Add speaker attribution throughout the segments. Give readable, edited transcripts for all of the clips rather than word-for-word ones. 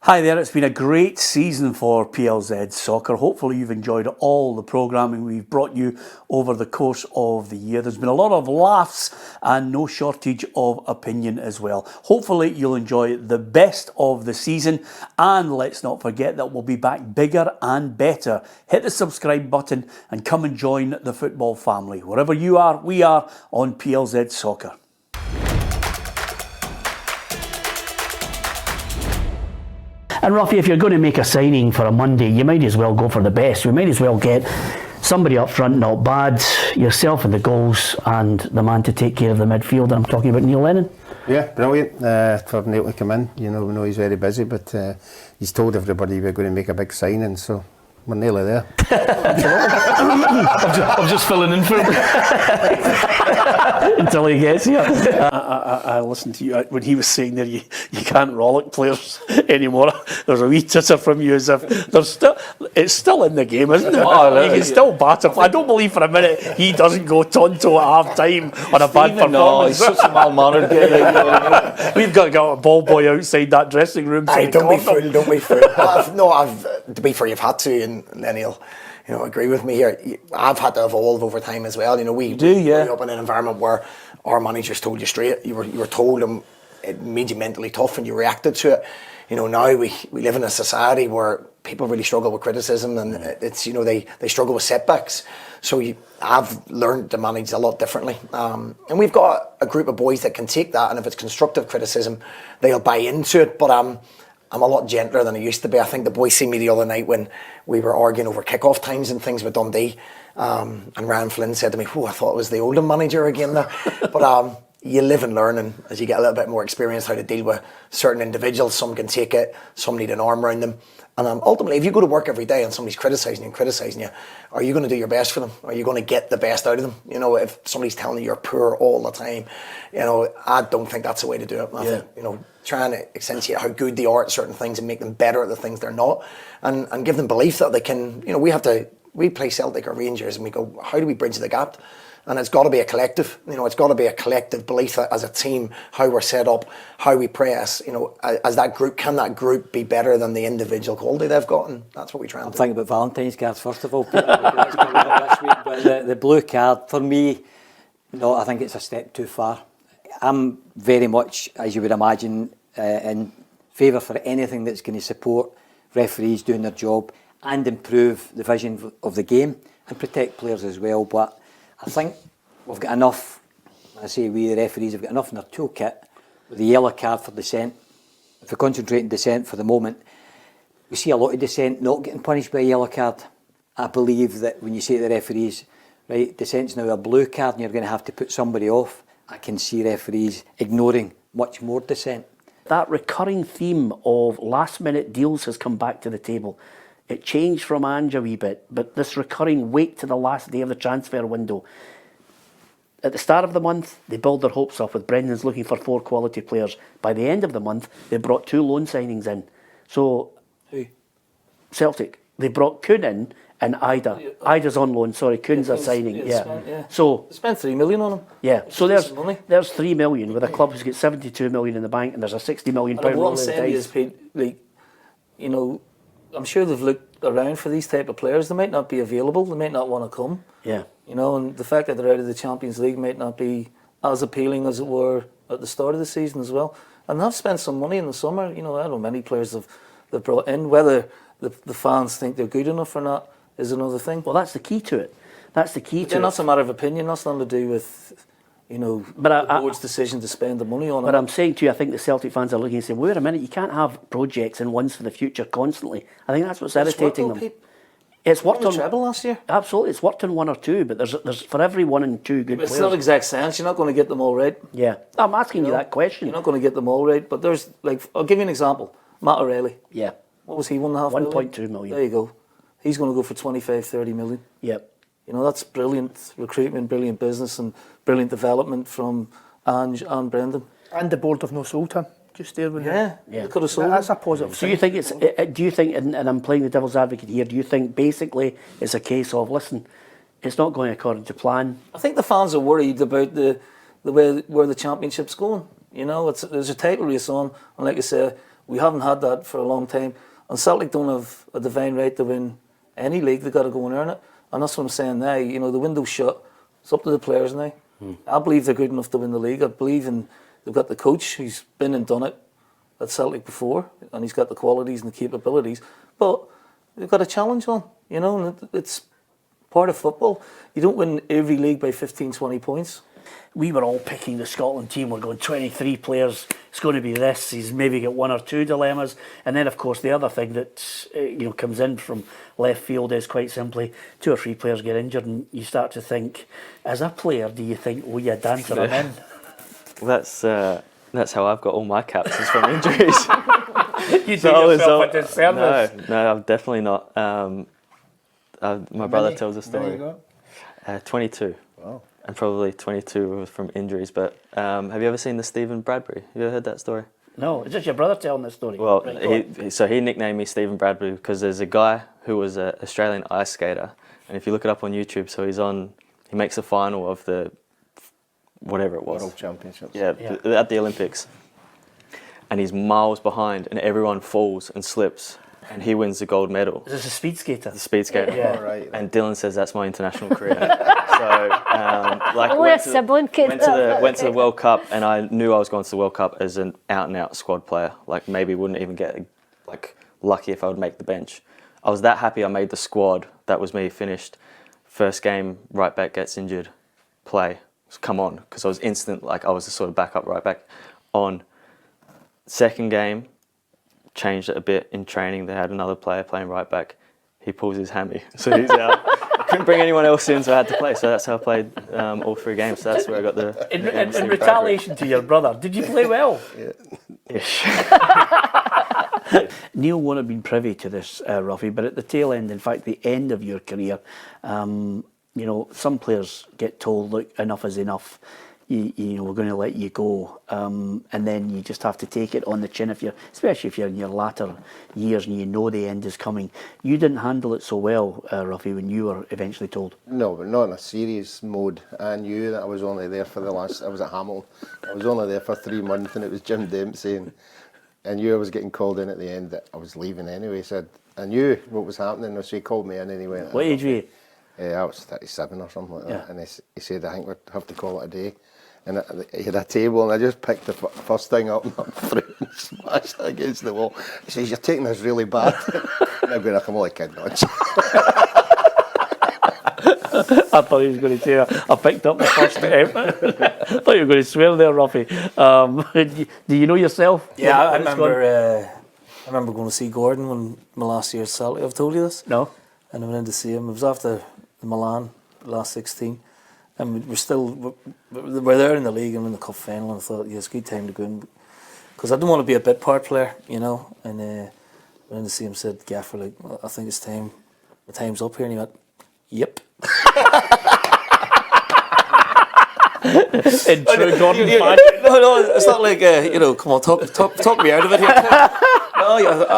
Speaker 1: Hi there, it's been a great season for PLZ Soccer. Hopefully you've enjoyed all the programming we've brought you over the course of the year. There's been a lot of laughs and no shortage of opinion as well. Hopefully you'll enjoy the best of the season, and let's not forget that we'll be back bigger and better. Hit the subscribe button and come and join the football family. Wherever you are, we are on PLZ Soccer. And Ruffy, if you're going to make a signing for a Monday, you might as well go for the best. We might as well get somebody up front, not bad, yourself in the goals, and the man to take care of the midfield. I'm talking about Neil Lennon.
Speaker 2: Yeah, brilliant for Neil to come in. You know, we know he's very busy, but he's told everybody we're going to make a big signing, so we're nearly there.
Speaker 3: I'm just filling in for him.
Speaker 1: Until he gets here. I listened to you when he was saying there you can't rollick players anymore. There's a wee titter from you as if it's still in the game, isn't it? Oh, you can still batter. I don't believe for a minute he doesn't go tonto at half time on a bad performance.
Speaker 3: No, he's such a mal-mannered guy.
Speaker 1: We've got to get a ball boy outside that dressing room.
Speaker 4: Don't be fool. To be fair, you've had to, and then he'll agree with me here. I've had to evolve over time as well. You know, we grew up in an environment where our managers told you straight. You were told them. It made you mentally tough, and you reacted to it. You know, now we live in a society where people really struggle with criticism, and it's they struggle with setbacks. So I've learned to manage a lot differently, and we've got a group of boys that can take that, and if it's constructive criticism, they'll buy into it. But I'm a lot gentler than I used to be. I think the boys seen me the other night when we were arguing over kick-off times and things with Dundee, and Ryan Flynn said to me, "Oh, I thought it was the Oldham manager again there." But you live and learn, and as you get a little bit more experience how to deal with certain individuals, some can take it, some need an arm around them. And ultimately, if you go to work every day and somebody's criticising you, are you going to do your best for them? Are you going to get the best out of them? You know, if somebody's telling you you're poor all the time, I don't think that's the way to do it. I think, trying to accentuate how good they are at certain things and make them better at the things they're not, and give them belief that they can. We play Celtic or Rangers, and we go, how do we bridge the gap? And it's got to be a collective. It's got to be a collective belief that as a team, how we're set up, how we press. As that group, can that group be better than the individual quality they've got? And that's what we try and do.
Speaker 5: I'm thinking about Valentine's cards first of all, Peter, because it's coming up this week. But the blue card for me, no, I think it's a step too far. I'm very much, as you would imagine, in favour for anything that's going to support referees doing their job and improve the vision of the game and protect players as well. But I think we've got enough. I say we, the referees, have got enough in their toolkit with the yellow card for dissent. If we concentrate on dissent for the moment, we see a lot of dissent not getting punished by a yellow card. I believe that when you say to the referees, right, dissent's now a blue card and you're going to have to put somebody off, I can see referees ignoring much more dissent.
Speaker 1: That recurring theme of last-minute deals has come back to the table. It changed from Ange a wee bit, but this recurring wait to the last day of the transfer window. At the start of the month, they build their hopes up with Brendan's looking for 4 quality players. By the end of the month, they brought 2 loan signings in. So,
Speaker 3: Who?
Speaker 1: Celtic. They brought Kuhn in and Ida. Ida's on loan, sorry, Kuhn's a signing. So
Speaker 3: they spent 3 million on him.
Speaker 1: Yeah, so there's 3 million with a club who's got 72 million in the bank, and there's a 60 million pound
Speaker 3: what I'm saying is, Pete, I'm sure they've looked around for these type of players. They might not be available. They might not want to come.
Speaker 1: Yeah.
Speaker 3: And the fact that they're out of the Champions League might not be as appealing as it were at the start of the season as well. And they've spent some money in the summer. I don't know many players they've brought in. Whether the fans think they're good enough or not is another thing.
Speaker 1: Well, that's the key to it. That's a
Speaker 3: matter of opinion. That's nothing to do with the board's decision to spend the money on it.
Speaker 1: But I'm saying to you, I think the Celtic fans are looking and saying, wait a minute, you can't have projects and ones for the future constantly. I think that's what's irritating them. It's worked on
Speaker 3: treble last year.
Speaker 1: Absolutely, it's worked on 1 or 2, but there's for every 1 and 2 good players.
Speaker 3: It's not exact science. You're not going to get them all right.
Speaker 1: Yeah, I'm asking you that question.
Speaker 3: You're not going to get them all right. But there's I'll give you an example. Matt O'Reilly.
Speaker 1: Yeah.
Speaker 3: What was he? 1.5 million.
Speaker 1: 1.2 million.
Speaker 3: There you go. He's going to go for 25-30 million.
Speaker 1: Yep.
Speaker 3: That's brilliant recruitment, brilliant business, and brilliant development from Ange and Brendan.
Speaker 6: And the board have no sold him. Just there with
Speaker 3: him. They could have sold
Speaker 6: That's
Speaker 3: him.
Speaker 6: a positive.
Speaker 1: So you think do you think, and I'm playing the devil's advocate here, do you think basically it's a case of, listen, it's not going according to plan?
Speaker 3: I think the fans are worried about the way where the championship's going. There's a title race on, and like I say, We haven't had that for a long time. And Celtic don't have a divine right to win any league. They've got to go and earn it. And that's what I'm saying now. You know, the window's shut. It's up to the players now. I believe they're good enough to win the league. I believe they've got the coach who's been and done it at Celtic before, and he's got the qualities and the capabilities. But they've got a challenge on, you know, and it's part of football. You don't win every league by 15, 20 points.
Speaker 1: We were all picking the Scotland team. We're going 23 players. It's going to be this. He's maybe got one or two dilemmas. And then, of course, the other thing that comes in from left field is quite simply 2 or 3 players get injured, and you start to think, as a player, do you think, oh, you dancer them in?
Speaker 7: Well, that's how I've got all my caps, is from injuries.
Speaker 1: You do yourself a disservice.
Speaker 7: No, I'm definitely not. My brother tells a story. 22. Wow. And probably 22 from injuries. But have you ever seen the Stephen Bradbury? Have you ever heard that story?
Speaker 1: No, is this your brother telling this story?
Speaker 7: Well,
Speaker 1: right,
Speaker 7: he nicknamed me Stephen Bradbury because there's a guy who was an Australian ice skater, and if you look it up on YouTube, so he makes the final of the whatever it was,
Speaker 2: World Championships.
Speaker 7: Yeah, at the Olympics, and he's miles behind, and everyone falls and slips, and he wins the gold medal.
Speaker 1: Is this a speed skater?
Speaker 7: The speed skater.
Speaker 1: Yeah.
Speaker 2: Right.
Speaker 7: And Dylan says that's my international career. So,
Speaker 8: Only a sibling kid.
Speaker 7: went to the World Cup, and I knew I was going to the World Cup as an out-and-out squad player. Like, maybe wouldn't even get lucky if I would make the bench. I was that happy I made the squad. That was me finished. First game, right back gets injured. Play. Come on, because I was instant. Like, I was the sort of backup right back. On second game, changed it a bit in training. They had another player playing right back. He pulls his hammy, so he's out. I couldn't bring anyone else in, so I had to play. So that's how I played all 3 games. So that's where I got the.
Speaker 1: In retaliation to your brother, did you play well?
Speaker 7: Ish.
Speaker 1: Neil won't have been privy to this, Ruffy, but at the tail end, in fact, the end of your career, some players get told, look, enough is enough. We're going to let you go, and then you just have to take it on the chin, especially if you're in your latter years and you know the end is coming. You didn't handle it so well, Ruffy, when you were eventually told.
Speaker 2: No, but not in a serious mode. I knew that I was only there for I was at Hamilton. I was only there for 3 months, and it was Jim Dempsey, and I knew I was getting called in at the end that I was leaving anyway. So I knew what was happening, so he called me in and he went...
Speaker 1: What age were you?
Speaker 2: I was 37 or something like that, and he said, I think we'd have to call it a day. And he had a table, and I just picked the first thing up and threw it and smashed it against the wall. He says, you're taking this really bad. And I'm going, I'm only kidding on.
Speaker 1: I thought he was going to say, I picked up the first time. I thought you were going to swear there, Ruffy. Do you know yourself?
Speaker 3: Yeah, I remember going to see Gordon when my last year at Celtic. I've told you this?
Speaker 1: No.
Speaker 3: And I went in to see him. It was after the Milan, last 16. And we're there in the league and in the cup final, and I thought, it's a good time to go in. Because I didn't want to be a bit part player, And went in to see him, said, Gaffer, I think it's time. The time's up here. And he went, yep.
Speaker 1: In true Gordon fashion.
Speaker 3: No, it's not like, come on, talk me out of it here.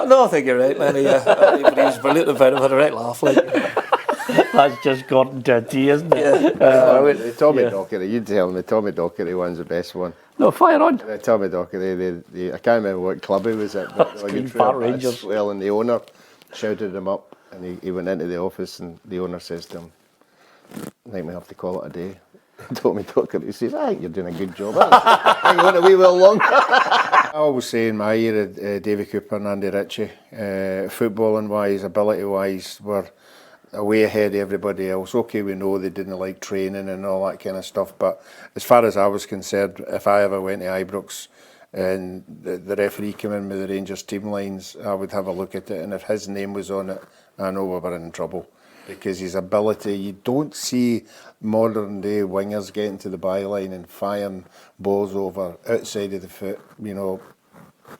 Speaker 3: No, I think you're right, man. But he was brilliant about it, had a right laugh.
Speaker 1: That's just Gordon to a T, isn't it?
Speaker 2: Tommy Docherty, you tell me, Tommy Docherty one's the best one.
Speaker 1: No, fire on.
Speaker 2: Tommy Docherty, I can't remember what club he was at, but
Speaker 1: Green Park Rangers.
Speaker 2: Well, and the owner shouted him up, and he went into the office, and the owner says to him, I think we have to call it a day. Tommy Docherty says, I think you're doing a good job. I think you went a wee well long. I always say in my era, Davy Cooper and Andy Ritchie, footballing wise, ability wise, were way ahead of everybody else. Okay, we know they didn't like training and all that kind of stuff, but as far as I was concerned, if I ever went to Ibrox and the referee came in with the Rangers team lines, I would have a look at it, and if his name was on it, I know we were in trouble. Because his ability, you don't see modern day wingers getting to the byline and firing balls over outside of the foot,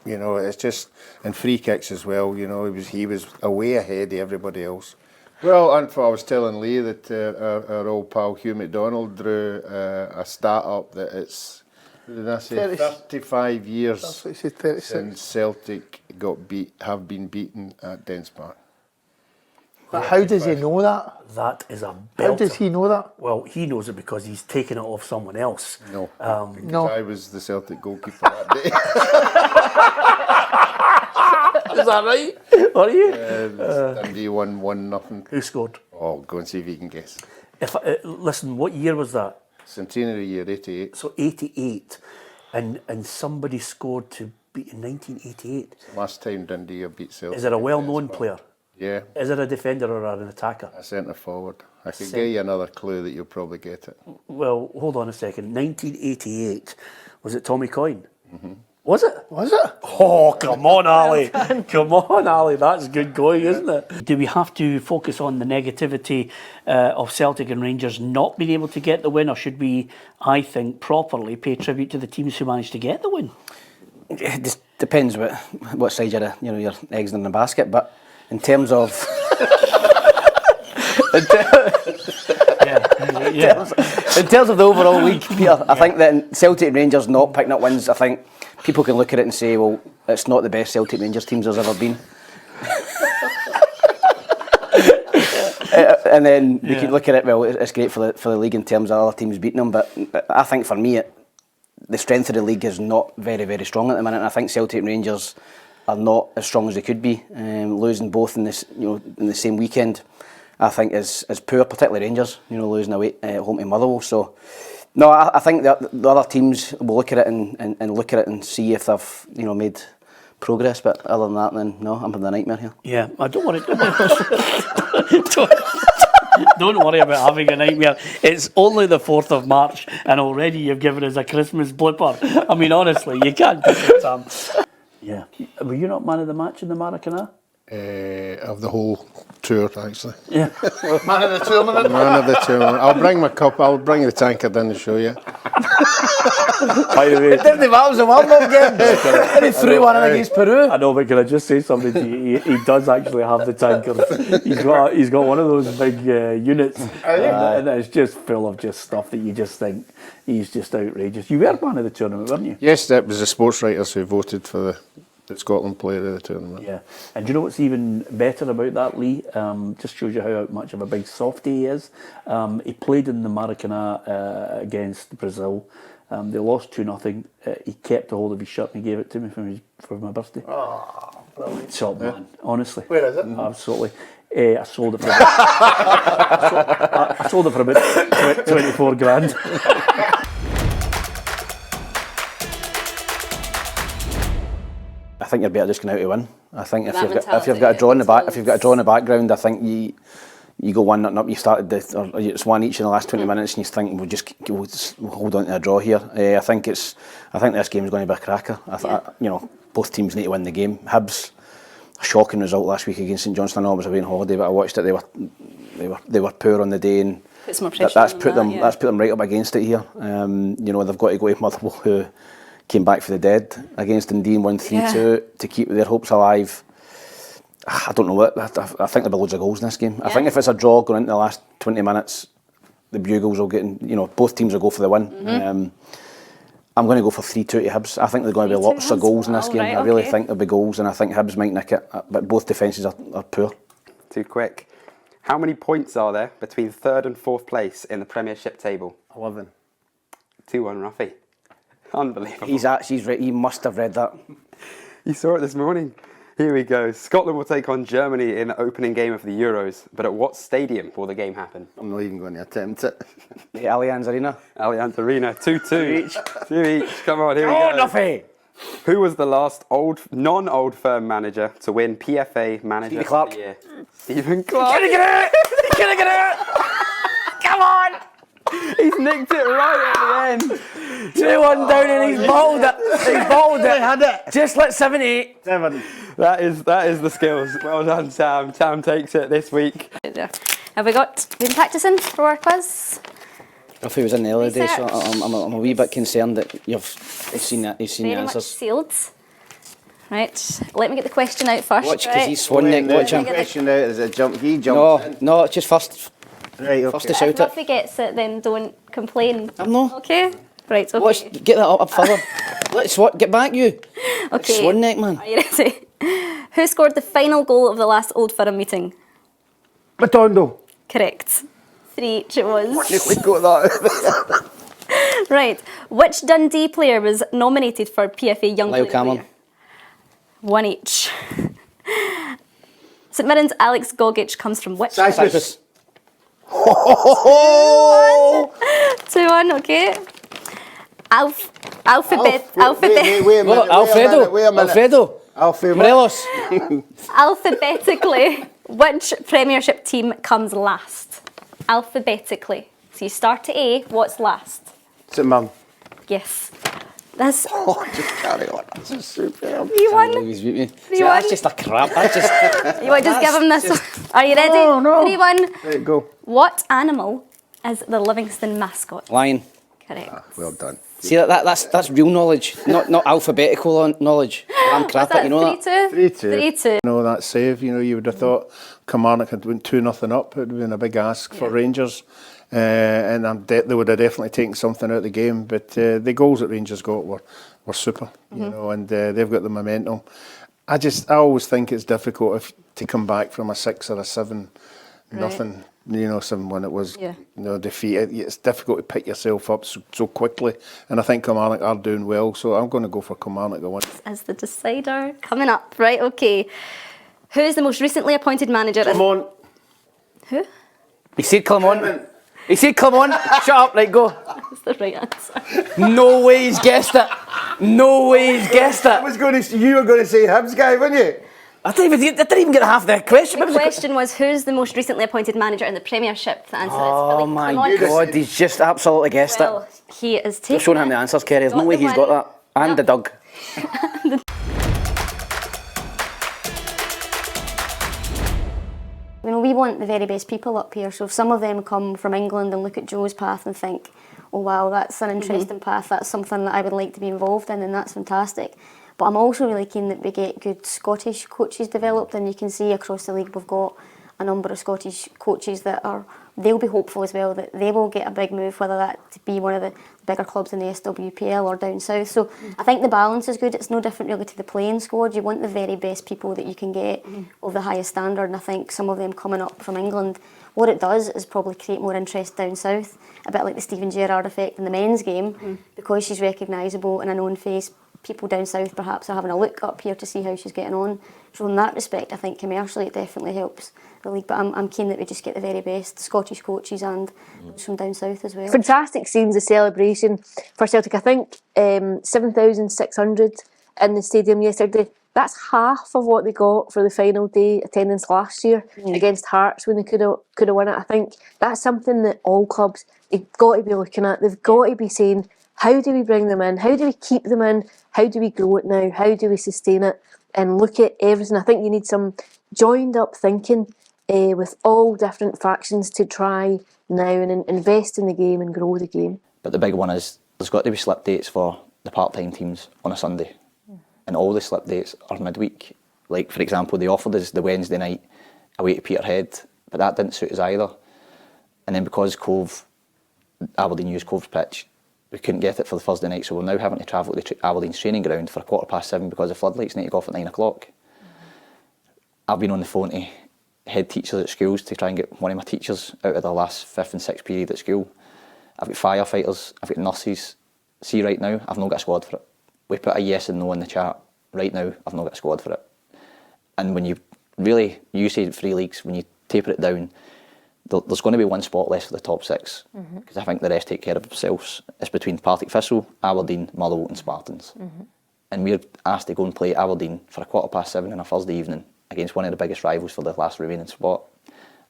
Speaker 2: it's just, and free kicks as well, he was way ahead of everybody else. Well, and I was telling Lee that our old pal Hugh McDonald drew a stat up that it's, did I say, 35 years since Celtic have been beaten at Dens Park.
Speaker 6: But how does he know that?
Speaker 1: That is a belter.
Speaker 6: How does he know that?
Speaker 1: Well, he knows it because he's taken it off someone else.
Speaker 2: No,
Speaker 6: no.
Speaker 2: I was the Celtic goalkeeper that day.
Speaker 1: Is that right? Are you?
Speaker 2: Dundee won 1-0.
Speaker 1: Who scored?
Speaker 2: Oh, go and see if you can guess.
Speaker 1: Listen, what year was that?
Speaker 2: Centenary year 88.
Speaker 1: So 88, and somebody scored to beat in 1988.
Speaker 2: Last time Dundee have beat Celtic.
Speaker 1: Is it a well-known player?
Speaker 2: Yeah.
Speaker 1: Is it a defender or an attacker?
Speaker 2: A centre forward. I could give you another clue that you'll probably get it.
Speaker 1: Well, hold on a second. 1988, was it Tommy Coyne? Mm-hmm. Was it? Was it? Oh, come on, Ali. Come on, Ali. That's good going, isn't it? Do we have to focus on the negativity of Celtic and Rangers not being able to get the win, or should we, I think, properly pay tribute to the teams who managed to get the win?
Speaker 9: It just depends what side your eggs in the basket, but in terms of in terms of the overall league, Peter, I think that Celtic and Rangers not picking up wins, I think people can look at it and say, well, it's not the best Celtic Rangers teams there's ever been. And then we can look at it, well, it's great for the league in terms of other teams beating them, but I think for me, the strength of the league is not very, very strong at the minute. And I think Celtic and Rangers are not as strong as they could be. Losing both in the same weekend, I think is poor, particularly Rangers. Losing away at home to Motherwell. So, no, I think the other teams will look at it and look at it and see if they've made progress. But other than that, then no, I'm having a nightmare here.
Speaker 1: Yeah, I don't worry. Don't worry about having a nightmare. It's only the 4th of March and already you've given us a Christmas blipper. I mean, honestly, you can't do it, Sam. Yeah. Were you not man of the match in the Maracana?
Speaker 2: Of the whole tour, actually.
Speaker 1: Yeah.
Speaker 6: Man of the tournament.
Speaker 2: Man of the tournament. I'll bring my cup. I'll bring the tankard in to show you.
Speaker 1: By the way,
Speaker 6: It didn't matter, the World Cup game. And he threw one in against Peru.
Speaker 1: I know, but can I just say something to you? He does actually have the tankard. He's got one of those big units, and it's just full of just stuff that you just think he's just outrageous. You were man of the tournament, weren't you?
Speaker 2: Yes, that was the sports writers who voted for the Scotland player of the tournament.
Speaker 1: Yeah, and do you know what's even better about that, Lee? Just shows you how much of a big softie he is. He played in the Maracana against Brazil. They lost 2-0. He kept a hold of his shirt and he gave it to me for my birthday.
Speaker 6: Oh, brilliant.
Speaker 1: Top man, honestly.
Speaker 6: Where is it?
Speaker 1: Absolutely. I sold it for I sold it for about 24 grand.
Speaker 9: I think you're better just going out to win. I think if you've got a draw in the background, I think you go 1-0 up. You started it's one each in the last 20 minutes, and you think we'll hold on to a draw here. I think this game's going to be a cracker. Both teams need to win the game. Hibs, a shocking result last week against St Johnstone. I know I was away on holiday, but I watched it. They were poor on the day, and that's put them right up against it here. They've got to go to Motherwell, who came back for the dead against Dundee and won 3-2 to keep their hopes alive. I don't know what. I think there'll be loads of goals in this game. Yeah. I think if it's a draw going into the last 20 minutes, the bugles will get in. Both teams will go for the win. Mm-hmm. I'm going to go for 3-2 to Hibs. I think there's going to be lots of goals in this game. Right, I really think there'll be goals, and I think Hibs might nick it. But both defences are poor.
Speaker 10: Too quick. How many points are there between 3rd and 4th place in the Premiership table?
Speaker 9: 11.
Speaker 10: 2-1, Ruffy. Unbelievable.
Speaker 9: He's right. He must have read that.
Speaker 10: You saw it this morning. Here we go. Scotland will take on Germany in the opening game of the Euros. But at what stadium will the game happen?
Speaker 2: I'm not even going to attempt it.
Speaker 9: The Allianz Arena.
Speaker 10: Allianz Arena. 2-2. 2 each. Come on, here we go.
Speaker 9: Nuffy!
Speaker 10: Who was the last non-old firm manager to win PFA Manager of the Year? Stephen Clarke.
Speaker 6: Can I get it? Come on!
Speaker 10: He's nicked it right at the end.
Speaker 6: 2-1 down and he's bottled it. He had it. Just like 7-8. 7.
Speaker 10: That is the skills. Well done, Sam. Sam takes it this week.
Speaker 8: Have we been practising for our quiz?
Speaker 9: If he was in the early days, so I'm a wee bit concerned that you've seen the answers.
Speaker 8: Very much sealed. Right, let me get the question out first.
Speaker 9: Watch, because he's swan neck. Watch him.
Speaker 2: The question out is a jump. He jumped.
Speaker 9: No, it's just first.
Speaker 2: Right, okay.
Speaker 9: First to shout it.
Speaker 8: If he gets it, then don't complain.
Speaker 9: I'm no.
Speaker 8: Okay. Right. Okay.
Speaker 9: Watch, get that up further. Get back, you.
Speaker 8: Okay.
Speaker 9: Swan neck, man.
Speaker 8: Are you ready? Who scored the final goal of the last Old Firm meeting?
Speaker 6: McDonald.
Speaker 8: Correct. 3 each it was.
Speaker 2: We got that.
Speaker 8: Right. Which Dundee player was nominated for PFA Young Player
Speaker 9: Lyle
Speaker 8: of the
Speaker 9: Cameron.
Speaker 8: Year? 1 each. St Mirren's Alex Gogic comes from which?
Speaker 9: Cyprus.
Speaker 8: 2-1, okay. Alphabet.
Speaker 2: Wait a minute. Alfredo.
Speaker 9: Morelos.
Speaker 8: Alphabetically, which Premiership team comes last? Alphabetically. So you start at A, what's last?
Speaker 9: St Mirren.
Speaker 8: Yes. That's...
Speaker 2: Just carry on. That's just superb.
Speaker 8: 3-1.
Speaker 9: He's beat me.
Speaker 8: 3-1.
Speaker 9: That's just a crap. That's just...
Speaker 8: You want to just give him this? Are you ready?
Speaker 2: No.
Speaker 8: 3-1.
Speaker 2: There you go.
Speaker 8: What animal is the Livingston mascot?
Speaker 9: Lion.
Speaker 8: Correct.
Speaker 2: Well done.
Speaker 9: See, that's real knowledge, not alphabetical knowledge. I'm crap at, you know that.
Speaker 2: 3-2.
Speaker 8: 3-2.
Speaker 2: No, that save, you would have thought Kilmarnock had went 2-0 up. It would have been a big ask for Rangers. And they would have definitely taken something out of the game. But the goals that Rangers got were super, and they've got the momentum. I always think it's difficult to come back from a 6 or a 7-0, 7-1 it was, defeat. It's difficult to pick yourself up so quickly. And I think Kilmarnock are doing well, so I'm going to go for Kilmarnock to win.
Speaker 8: As the decider coming up, right? Okay. Who is the most recently appointed manager?
Speaker 9: Come on.
Speaker 8: Who?
Speaker 9: He said come on. He said come on. Shut up, right, go.
Speaker 8: That's the right answer.
Speaker 9: No way he's guessed it. No way he's guessed it.
Speaker 2: You were going to say Hibs guy, weren't you?
Speaker 9: I didn't even get half the question.
Speaker 8: The question was, who's the most recently appointed manager in the Premiership? The answer is
Speaker 9: Oh
Speaker 8: Billy.
Speaker 9: my
Speaker 8: Come on.
Speaker 9: God, he's just absolutely guessed
Speaker 8: Well,
Speaker 9: it.
Speaker 8: he is
Speaker 9: I've
Speaker 8: taking
Speaker 9: shown him the answers, Kerry. There's no way he's got that. And the Doug.
Speaker 8: We want the very best people up here, so if some of them come from England and look at Joe's path and think, oh wow, that's an interesting path, that's something that I would like to be involved in, and that's fantastic. But I'm also really keen that we get good Scottish coaches developed, and you can see across the league we've got a number of Scottish coaches they'll be hopeful as well that they will get a big move, whether that to be one of the bigger clubs in the SWPL or down south. So I think the balance is good. It's no different really to the playing squad. You want the very best people that you can get of the highest standard, and I think some of them coming up from England, what it does is probably create more interest down south, a bit like the Steven Gerrard effect in the men's game, because she's recognisable and a known face. People down south perhaps are having a look up here to see how she's getting on. So in that respect, I think commercially it definitely helps the league. But I'm keen that we just get the very best Scottish coaches and from down south as well.
Speaker 11: Fantastic scenes of celebration for Celtic. I think 7,600 in the stadium yesterday. That's half of what they got for the final day attendance last year against Hearts when they could have won it. I think that's something that all clubs, they've got to be looking at. They've got to be saying, how do we bring them in? How do we keep them in? How do we grow it now? How do we sustain it? And look at everything. I think you need some joined up thinking with all different factions to try now and invest in the game and grow the game.
Speaker 5: But the big one is there's got to be slip dates for the part-time teams on a Sunday. And all the slip dates are midweek. Like, for example, they offered us the Wednesday night away to Peterhead, but that didn't suit us either. And then because Aberdeen used Cove's pitch, we couldn't get it for the Thursday night, so we're now having to travel to Aberdeen's training ground for 7:15 because the floodlights need to go off at 9 o'clock. I've been on the phone to head teachers at schools to try and get one of my teachers out of the last 5th and 6th period at school. I've got firefighters, I've got nurses. See, right now, I've not got a squad for it. We put a yes and no in the chat. Right now, I've not got a squad for it. And when you say 3 leagues, when you taper it down, there's going to be one spot less for the top 6, because I think the rest take care of themselves. It's between Partick Thistle, Aberdeen, Motherwell and Spartans. And we're asked to go and play Aberdeen for 7:15 on a Thursday evening against one of the biggest rivals for the last remaining spot.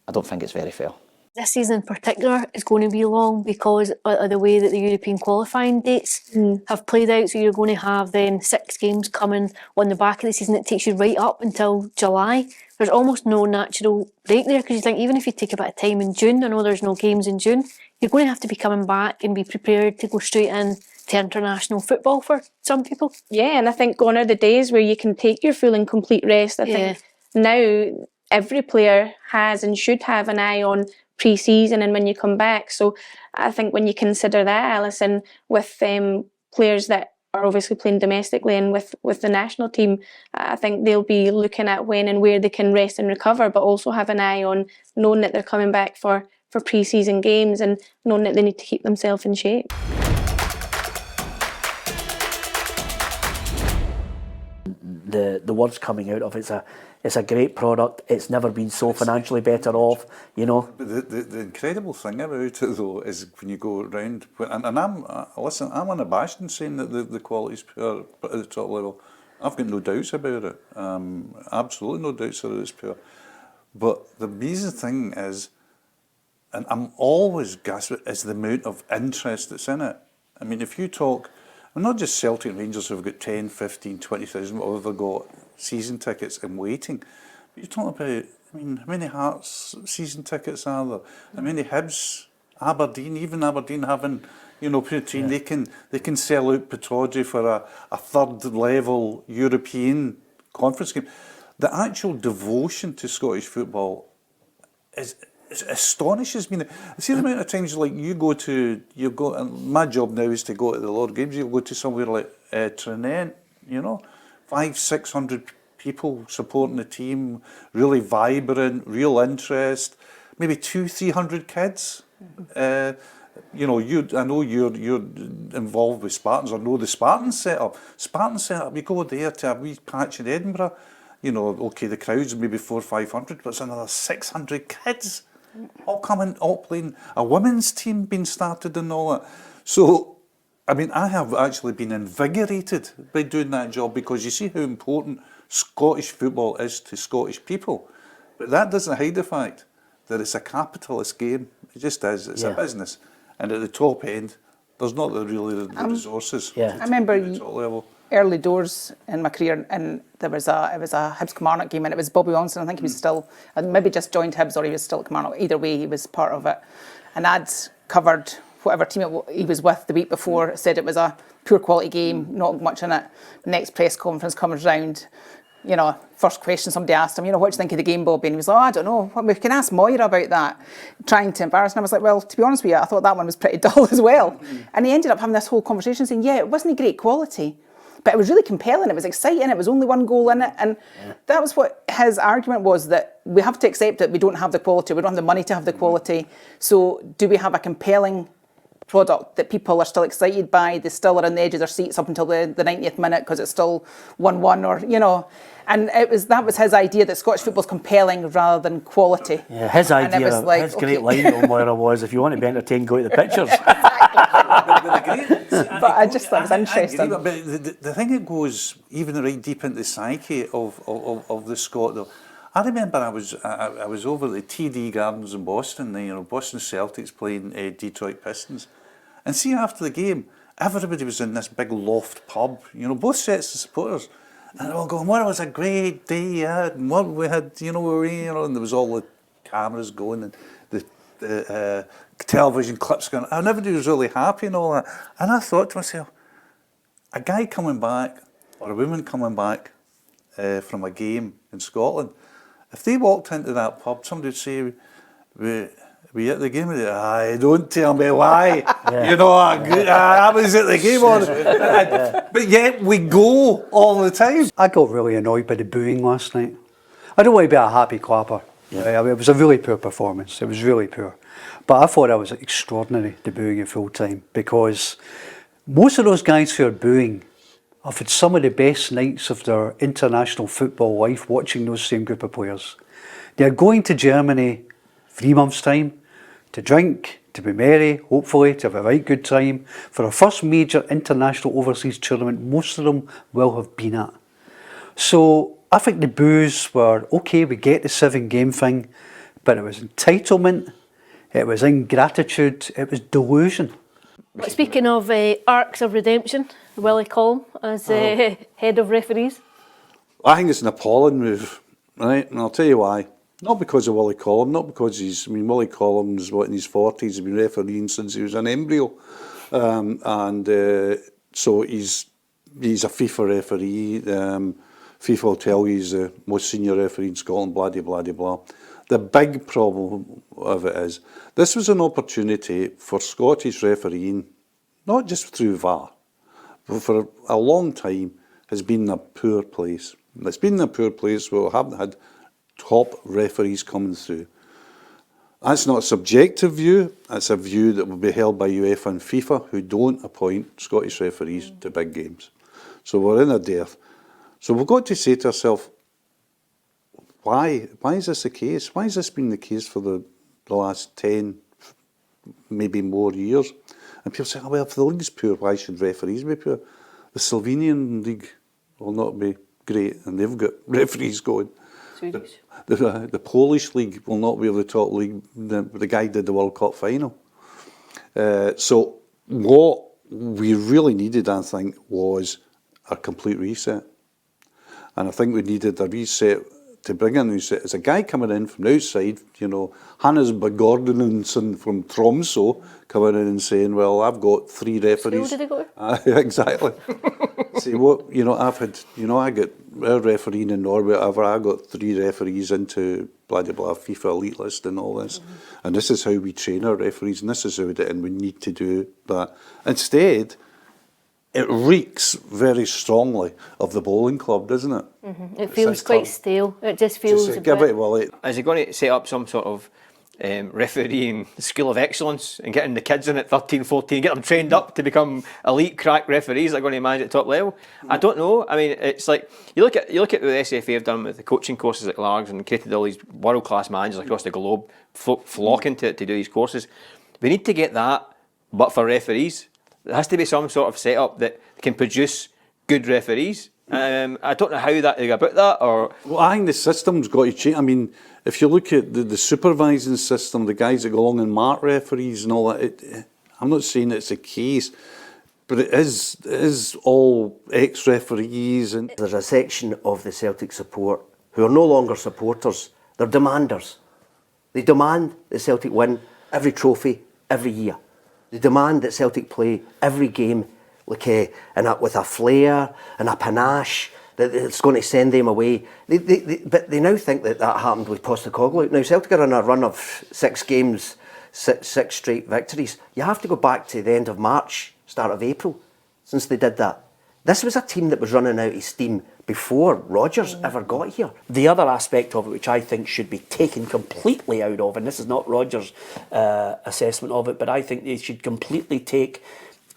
Speaker 5: I don't think it's very fair.
Speaker 11: This season in particular is going to be long because of the way that the European qualifying dates have played out. So you're going to have then 6 games coming on the back of the season. It takes you right up until July. There's almost no natural break there, because you think even if you take a bit of time in June, I know there's no games in June, you're going to have to be coming back and be prepared to go straight in to international football for some people.
Speaker 12: Yeah, and I think gone are the days where you can take your full and complete rest. I think now every player has and should have an eye on pre-season and when you come back. So I think when you consider that, Alison, with players that are obviously playing domestically and with the national team, I think they'll be looking at when and where they can rest and recover, but also have an eye on knowing that they're coming back for pre-season games and knowing that they need to keep themselves in shape.
Speaker 1: the words coming out of it's a great product. It's never been so financially better off, you know.
Speaker 13: But the incredible thing about it though is when you go around, and I'm unabashed in saying that the quality's poor at the top level. I've got no doubts about it. Absolutely no doubts that it's poor. But the amazing thing is, and I'm always gasping, is the amount of interest that's in it. I mean, if you talk, and not just Celtic and Rangers who've got 10, 15, 20,000, or they've got season tickets and waiting. But you're talking about, I mean, how many Hearts season tickets are there? How many Hibs, Aberdeen, even Aberdeen having, you know, pre-team, they can sell out Pittodrie for a third level European conference game. The actual devotion to Scottish football it astonishes me. See the amount of times like my job now is to go to the Lord Games. You go to somewhere like Trinent, you know, 500-600 people supporting the team, really vibrant, real interest, maybe 200-300 kids. You know, I know you're involved with Spartans, or know the Spartan setup. Spartan setup, you go there to a wee patch in Edinburgh, you know, okay, the crowd's maybe 400-500, but it's another 600 kids all coming, all playing. A women's team being started and all that. So, I mean, I have actually been invigorated by doing that job, because you see how important Scottish football is to Scottish people. But that doesn't hide the fact that it's a capitalist game. It just is. It's a business. And at the top end, there's not really the resources
Speaker 14: I remember
Speaker 13: the top level.
Speaker 14: Early doors in my career, and it was a Hibs Kilmarnock game, and it was Bobby Wilson. I think he was still, maybe just joined Hibs, or he was still at Kilmarnock. Either way, he was part of it. And I'd covered whatever team he was with the week before. Said it was a poor quality game, not much in it. Next press conference comes round, you know, first question somebody asked him, you know, what do you think of the game, Bobby? And he was like, I don't know, we can ask Moira about that, trying to embarrass him. I was like, well, to be honest with you, I thought that one was pretty dull as well. And he ended up having this whole conversation saying, yeah, it wasn't great quality, but it was really compelling, it was exciting, it was only one goal in it. And that was what his argument was, that we have to accept that we don't have the quality, we don't have the money to have the quality. So do we have a compelling product that people are still excited by? They still are on the edge of their seats up until the 90th minute because it's still 1-1, or, you know. And that was his idea, that Scottish football's compelling rather than quality.
Speaker 1: Yeah, his idea, like, his great line on Moira was, if you want to be entertained, go to the pictures.
Speaker 14: But I just thought it was interesting.
Speaker 13: But the thing that goes even right deep into the psyche of the Scot, though, I remember I was over at the TD Gardens in Boston, you know, Boston Celtics playing Detroit Pistons, and see, after the game, everybody was in this big loft pub, you know, both sets of supporters, and they're all going, well, it was a great day, and what we had, you know, and there was all the cameras going, and the television clips going, and everybody was really happy and all that. And I thought to myself, a guy coming back, or a woman coming back from a game in Scotland, if they walked into that pub, somebody would say, we at the game? Aye, don't tell me why. You know, I was at the game. But yet we go all the time.
Speaker 15: I got really annoyed by the booing last night. I don't want to be a happy clapper. I mean, it was a really poor performance. It was really poor. But I thought it was extraordinary, the booing at full time, because most of those guys who are booing have had some of the best nights of their international football life watching those same group of players. They're going to Germany 3 months' time to drink, to be merry, hopefully, to have a right good time, for a first major international overseas tournament most of them will have been at. So I think the boos were, okay, we get the 7-game thing, but it was entitlement, it was ingratitude, it was delusion.
Speaker 11: Speaking of arcs of redemption, Willie Collum as head of referees.
Speaker 13: I think it's an appalling move, right? And I'll tell you why. Not because of Willie Collum, not because Willie Collum's in his 40s, he's been refereeing since he was an embryo. So he's a FIFA referee. FIFA will tell you he's the most senior referee in Scotland, blah, blah, blah, blah. The big problem of it is, this was an opportunity for Scottish refereeing, not just through VAR, but for a long time has been in a poor place. It's been in a poor place where we haven't had top referees coming through. That's not a subjective view, that's a view that will be held by UEFA and FIFA, who don't appoint Scottish referees to big games. So we're in a dearth. So we've got to say to ourselves, why is this the case? Why has this been the case for the last 10, maybe more years? And people say, oh, well, if the league's poor, why should referees be poor? The Slovenian league will not be great, and they've got referees going. The Polish league will not be the top league. The guy did the World Cup final. So what we really needed, I think, was a complete reset. And I think we needed a reset to bring in a reset. As a guy coming in from the outside, you know, Hannes Begordensen from Tromsø coming in and saying, well, I've got 3 referees.
Speaker 11: School did he go to?
Speaker 13: Exactly. See, what, you know, I've had, you know, I got our refereeing in Norway, whatever, I got 3 referees into blah, blah, blah, FIFA elite list and all this. And this is how we train our referees, and this is how we do it, and we need to do that. Instead, it reeks very strongly of the bowling club, doesn't it?
Speaker 11: It feels quite stale. It just feels a bit...
Speaker 16: Is he going to set up some sort of refereeing school of excellence and getting the kids in at 13, 14, get them trained up to become elite crack referees that are going to manage at top level? I don't know. I mean, it's like you look at what the SFA have done with the coaching courses at Largs and created all these world class managers across the globe flocking to do these courses. We need to get that, but for referees. There has to be some sort of setup that can produce good referees. I don't know how they go about that. Or
Speaker 13: well, I think the system's got to change. I mean, if you look at the supervising system, the guys that go along and mark referees and all that, I'm not saying it's a case, but it is all ex-referees. And
Speaker 17: there's a section of the Celtic support who are no longer supporters. They're demanders. They demand that Celtic win every trophy every year. They demand that Celtic play every game with a flair and a panache that's going to send them away. But they now think that happened with Postecoglou. Now, Celtic are on a run of 6 games, six straight victories. You have to go back to the end of March, start of April, since they did that. This was a team that was running out of steam before Rodgers ever got here.
Speaker 1: The other aspect of it, which I think should be taken completely out of, and this is not Rodgers' assessment of it, but I think they should completely take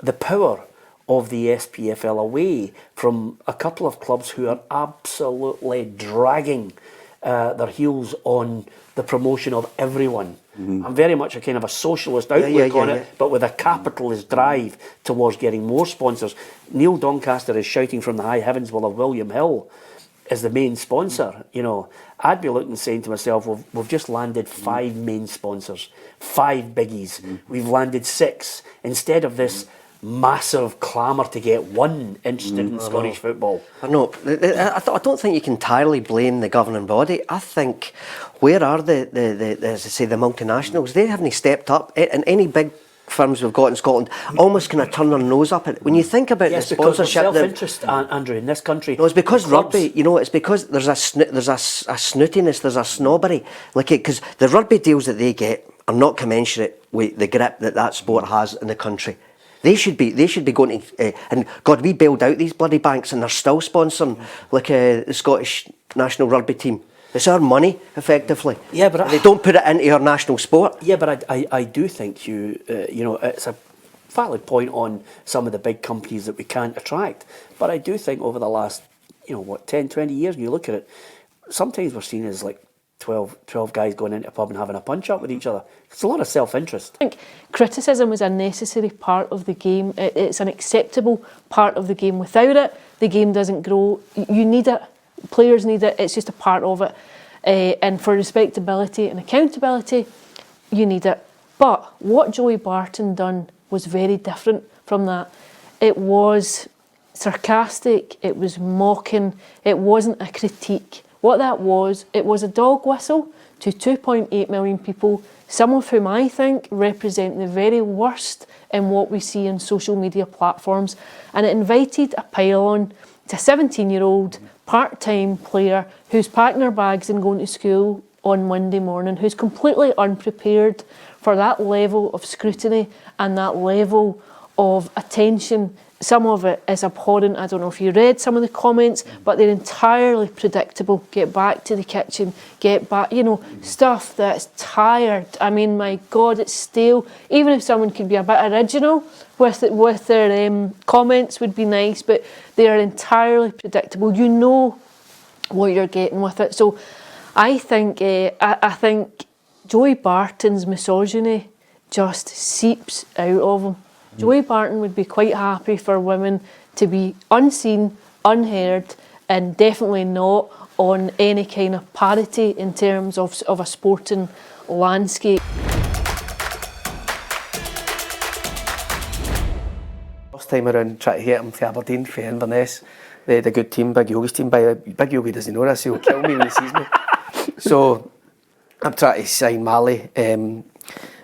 Speaker 1: the power of the SPFL away from a couple of clubs who are absolutely dragging their heels on the promotion of everyone. I'm very much a kind of a socialist outlook on it, but with a capitalist drive towards getting more sponsors. Neil Doncaster is shouting from the high heavens, well, of William Hill is the main sponsor. You know, I'd be looking saying to myself, we've just landed 5 main sponsors, 5 biggies. We've landed 6 instead of this massive clamour to get one interested in Scottish football.
Speaker 17: I know. I don't think you can entirely blame the governing body. I think, where are the as I say, the multinationals? They haven't stepped up. And any big firms we've got in Scotland almost kind of turn their nose up at it. When you think about the sponsorship,
Speaker 1: self-interest, Andrew, in this country.
Speaker 17: No, it's because rugby. You know, it's because there's a snootiness, there's a snobbery, because the rugby deals that they get are not commensurate with the grip that sport has in the country. They should be going to, and God, we bailed out these bloody banks and they're still sponsoring the Scottish national rugby team. It's our money, effectively.
Speaker 1: Yeah, but
Speaker 17: they don't put it into our national sport.
Speaker 1: Yeah, but I do think you know, it's a valid point on some of the big companies that we can't attract. But I do think over the last, 10, 20 years, when you look at it, sometimes we're seen as like 12 guys going into a pub and having a punch-up with each other. It's a lot of self-interest.
Speaker 11: I think criticism is a necessary part of the game. It's an acceptable part of the game. Without it, the game doesn't grow. You need it. Players need it. It's just a part of it. And for respectability and accountability, you need it. But what Joey Barton done was very different from that. It was sarcastic. It was mocking. It wasn't a critique. What that was, it was a dog whistle to 2.8 million people, some of whom I think represent the very worst in what we see on social media platforms. And it invited a pile-on to a 17-year-old part-time player who's packing her bags and going to school on Monday morning, who's completely unprepared for that level of scrutiny and that level of attention. Some of it is abhorrent. I don't know if you read some of the comments, but they're entirely predictable. predictable. Get back to the kitchen. Get back, you know, stuff that's tired. I mean, my God, it's stale. Even if someone could be a bit original with it, with their comments would be nice, but they are entirely predictable. You know what you're getting with it. So I think I think Joey Barton's misogyny just seeps out of him. Joey Barton would be quite happy for women to be unseen, unheard, and definitely not on any kind of parity in terms of a sporting landscape.
Speaker 6: First time around, try to get him for Aberdeen, for Inverness. They had a good team, Big Yogi's team. Big Yogi doesn't know this, he'll kill me when he sees me. So I'm trying to sign Mally,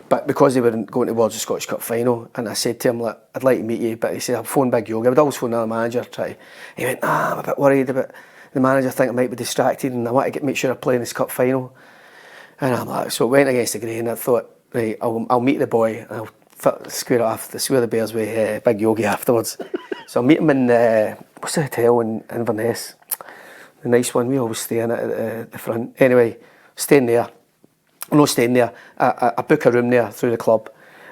Speaker 6: but because they weren't going towards the Scottish Cup final, and I said to him, look, I'd like to meet you, but he said, I'll phone Big Yogi. I would always phone another manager. He went, I'm a bit worried about the manager, think I might be distracted, and I want to make sure I play in this cup final. And I'm like, so I went against the grain, and I thought, right, I'll meet the boy, and I'll square it off, square the bears with Big Yogi afterwards. So I'll meet him in, what's the hotel in Inverness? The nice one, we always stay in it at the front. Anyway, staying there. I'm not staying there. I book a room there through the club,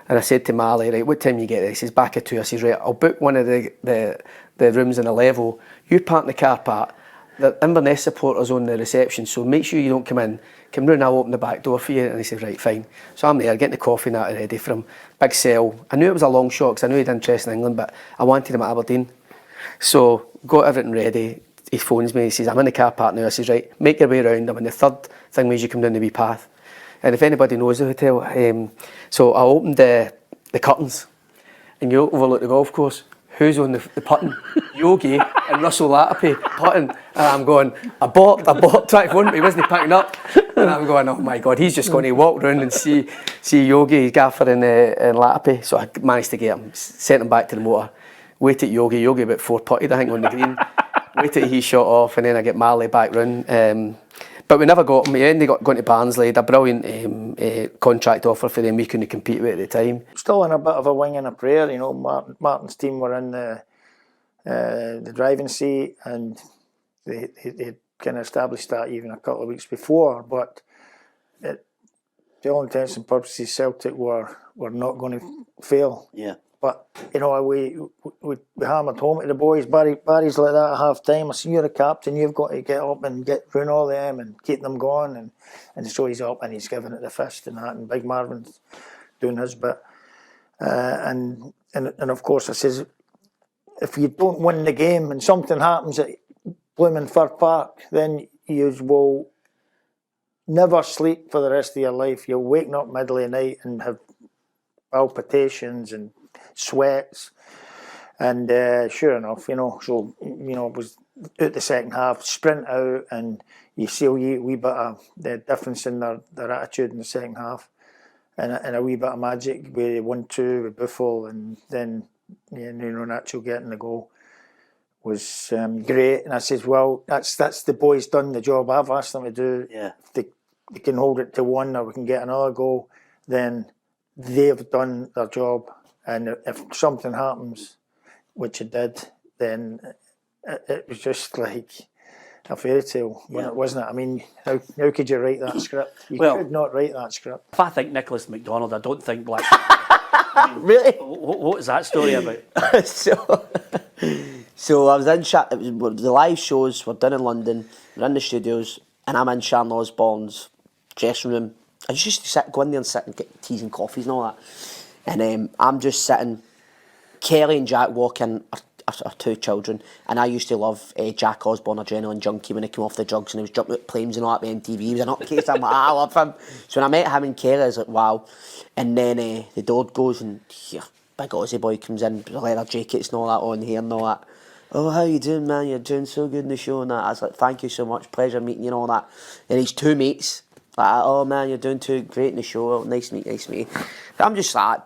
Speaker 6: and I said to Mally, right, what time you get there? He says, back at 2. I says, right, I'll book one of the rooms in a level. You park in the car park. The Inverness supporters on the reception, so make sure you don't come in. Come round, I'll open the back door for you. And he said, right, fine. So I'm there, getting the coffee and that ready for him. Big sell. I knew it was a long shot because I knew he had interest in England, but I wanted him at Aberdeen. So got everything ready. He phones me, he says, I'm in the car park now. I says, right, make your way around. I'm in the third thing means you come down the wee path. And if anybody knows the hotel, so I opened the curtains and you overlook the golf course. Who's on the putting? Yogi and Russell Latipi putting. And I'm going, I bought trying to phone, but he wasn't picking up. And I'm going, oh my God, he's just going to walk round and see Yogi, Gaffer and Latipi. So I managed to get him, sent him back to the motor. Waited Yogi about 4 putted, I think, on the green. Waited he shot off, and then I get Marley back round. But we never got him. He ended up going to Barnsley, had a brilliant contract offer for them we couldn't compete with at the time.
Speaker 18: Still in a bit of a wing and a prayer, you know. Martin's team were in the driving seat, and they kind of established that even a couple of weeks before. But to all intents and purposes, Celtic were not going to fail.
Speaker 17: Yeah.
Speaker 18: But you know, we hammered home to the boys. Barry's like that at half time. I see you're the captain. You've got to get up and ruin all them and keep them going. And so he's up and he's giving it the fist and that. And Big Marvin's doing his bit. And of course I says, if you don't win the game and something happens at blooming Fir Park, then you will never sleep for the rest of your life. You'll wake up middle of the night and have palpitations and sweats, and sure enough, you know, so you know, it was out the second half, sprint out, and you see a wee bit of the difference in their attitude in the second half, and a wee bit of magic where 1-2 with Buffel, and then you know, Nacho getting the goal was great. And I says, well, that's the boys done the job I've asked them to do.
Speaker 17: Yeah.
Speaker 18: If they can hold it to 1 or we can get another goal, then they've done their job. And if something happens, which it did, then it was just like a fairy tale, wasn't it? I mean, how could you write that script? You could not write that script.
Speaker 1: If I think Nicholas McDonald, I don't think Black.
Speaker 17: Really?
Speaker 1: What is that story about?
Speaker 17: So I was in the live shows were done in London, we're in the studios, and I'm in Sharon Osbourne's dressing room. I used to go in there and sit and get teas and coffees and all that. And I'm just sitting. Kelly and Jack walk in, are 2 children, and I used to love Jack Osborne, Adrenaline Junkie, when he came off the drugs and he was jumping out planes and all that with MTV. He was an nutcase. I'm like, I love him. So when I met him and Kelly, I was like, wow. And then the door goes and big Aussie boy comes in, with leather jackets and all that on here and all that. Oh, how you doing, man? You're doing so good in the show and that. I was like, thank you so much, pleasure meeting you and all that. And his 2 mates, like, oh man, you're doing too great in the show. Nice to meet you. I'm just like,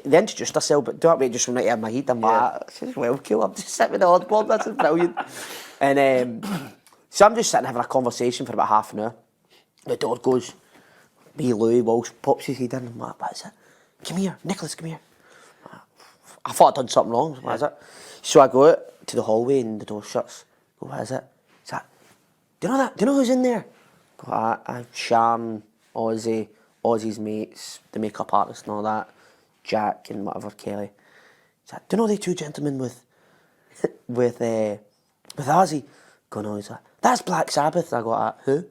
Speaker 17: they introduced herself, but don't wait, just from right out of my head. I'm like, well, cool, I'm just sitting with the odd board, that's brilliant. And so I'm just sitting having a conversation for about half an hour. The door goes, me, Louis Walsh pops his head in. I'm like, what is it? Come here, Nicholas, come here. I thought I'd done something wrong. What is it? So I go out to the hallway and the door shuts. I go, what is it? Is that
Speaker 6: do you know that? Do you know who's in there? Sharon, Ozzy, Ozzy's mates, the makeup artist and all that, Jack and whatever, Kelly. Do you know the two gentlemen with Ozzy? Gonnae, he's like, that's Black Sabbath. I got who?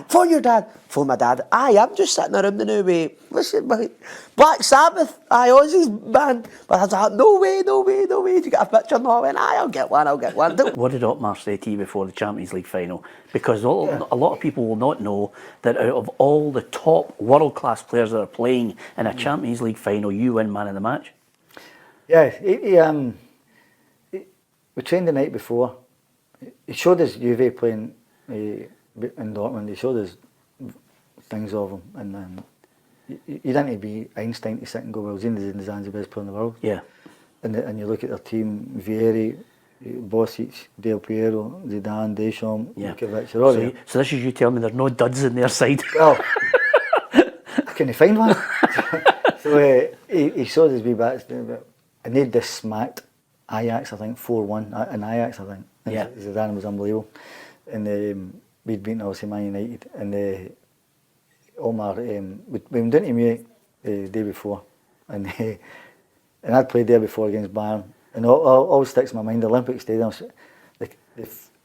Speaker 6: Phone your dad. Phone my dad. Aye, I'm just sitting around the new way. Listen, mate. Black Sabbath. Aye, Ozzy's band. But I was like, no way. Did you get a picture? No, I went, aye, I'll get one.
Speaker 1: What did Otmar say to you before the Champions League final? Because a lot of people will not know that out of all the top world-class players that are playing in a Champions League final, you win man of the match.
Speaker 19: Yeah, we trained the night before. He showed us Juve playing in Dortmund. He showed us things of him, and you didn't need to be Einstein to sit and go, well, Zina's the best player in the world.
Speaker 1: Yeah.
Speaker 19: And you look at their team, Vieri, Bosic, Del Piero, Zidane, Deschamps, Vukovic, they're all there.
Speaker 1: So this is you telling me there's no duds in their side?
Speaker 19: Well, I couldn't find one. So he showed us wee bits, and they just smacked Ajax, I think, 4-1 in Ajax, I think.
Speaker 1: Yeah.
Speaker 19: Zidane was unbelievable. And we'd beaten, obviously, Man United. And Omar, we went down to Munich the day before. And I'd played there before against Bayern. And all sticks in my mind, the Olympic Stadium, it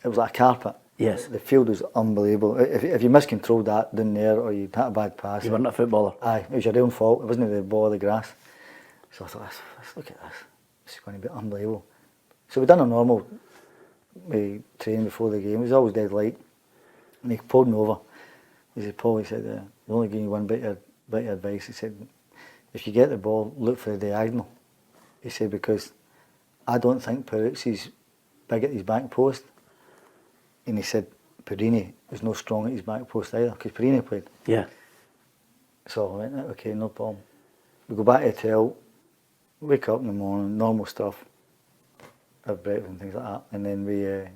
Speaker 19: was like a carpet.
Speaker 1: Yes.
Speaker 19: The field was unbelievable. If you miscontrolled that down there, or you had a bad pass.
Speaker 1: You weren't a footballer.
Speaker 19: Aye, it was your own fault. It wasn't the ball or the grass. So I thought, let's look at this. This is going to be unbelievable. So we done a normal training before the game. It was always dead light. And he pulled me over. He said, Paul, he said, "We're only giving you one bit of advice." He said, if you get the ball, look for the diagonal. He said, because I don't think Peruzzi's big at his back post. And he said, Perini was no strong at his back post either, because Perini played.
Speaker 1: Yeah.
Speaker 19: So I went, okay, no problem. We go back to the hotel, wake up in the morning, normal stuff, have breakfast and things like that. And then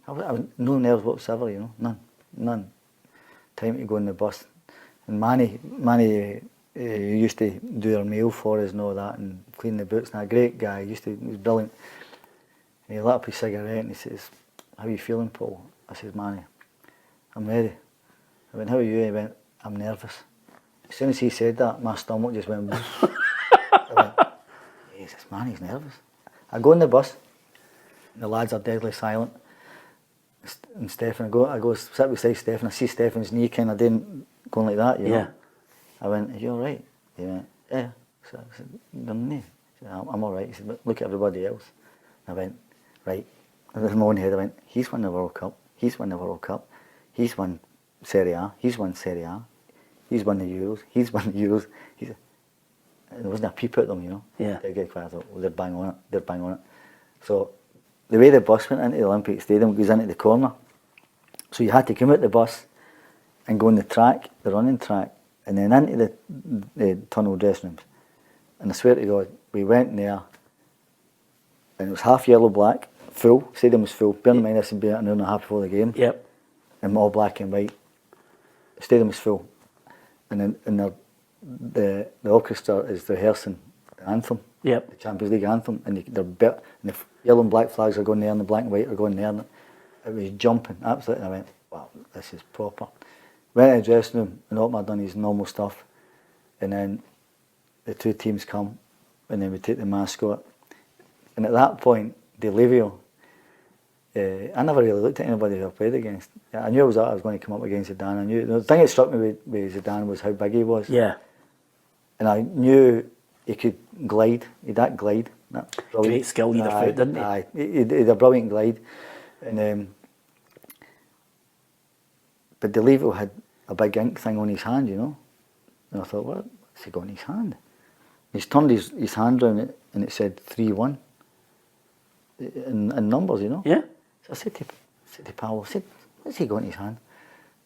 Speaker 19: I was no nerves whatsoever, you know, none. Time to go on the bus. And Manny used to do our meal for us and all that, and clean the boots. And a great guy, he was brilliant. And he lit up his cigarette and he says, "How are you feeling, Paul?" I says, "Manny, I'm ready." I went, "How are you?" He went, "I'm nervous." As soon as he said that, my stomach just went. I went, Jesus, Manny's nervous. I go on the bus, and the lads are deadly silent. And Stefan, I go sit beside Stefan. I see Stefan's knee kind of going like that, you know.
Speaker 1: Yeah.
Speaker 19: I went, "Are you all right?" He went, "Yeah." So I said, "No." "I'm all right." He said, "But look at everybody else." I went, "Right." And in my own head, I went, "He's won the World Cup. He's won the World Cup. He's won Serie A. He's won Serie A. He's won the Euros. He's won the Euros." And there wasn't a peep at them, you know.
Speaker 1: Yeah.
Speaker 19: They get quiet. I thought, well, they're bang on it. They're bang on it. So the way the bus went into the Olympic Stadium goes into the corner. So you had to come out the bus and go on the track, the running track, and then into the tunnel dressing rooms. And I swear to God, we went in there, and it was half yellow black, full. Stadium was full. Bear in mind this would be an hour and a half before the game.
Speaker 1: Yep.
Speaker 19: And all black and white. The stadium was full. And then the orchestra is rehearsing the anthem.
Speaker 1: Yep.
Speaker 19: The Champions League anthem. And and the yellow and black flags are going there, and the black and white are going there. And it was jumping, absolutely. And I went, wow, this is proper. Went in the dressing room, and Otmar done his normal stuff. And then the two teams come, and then we take the mascot. And at that point, Delivio, I never really looked at anybody who I played against. I knew I was going to come up against Zidane. I knew the thing that struck me with Zidane was how big he was.
Speaker 1: Yeah.
Speaker 19: And I knew he could glide. He had that glide. That
Speaker 1: great skill either foot, didn't he?
Speaker 19: Aye, he had a brilliant glide. And but Delivio had a big ink thing on his hand, you know. And I thought, what's he got on his hand? He's turned his hand around and it said 3-1 in numbers, you know.
Speaker 1: Yeah.
Speaker 19: So I said to Paolo, what's he got in his hand?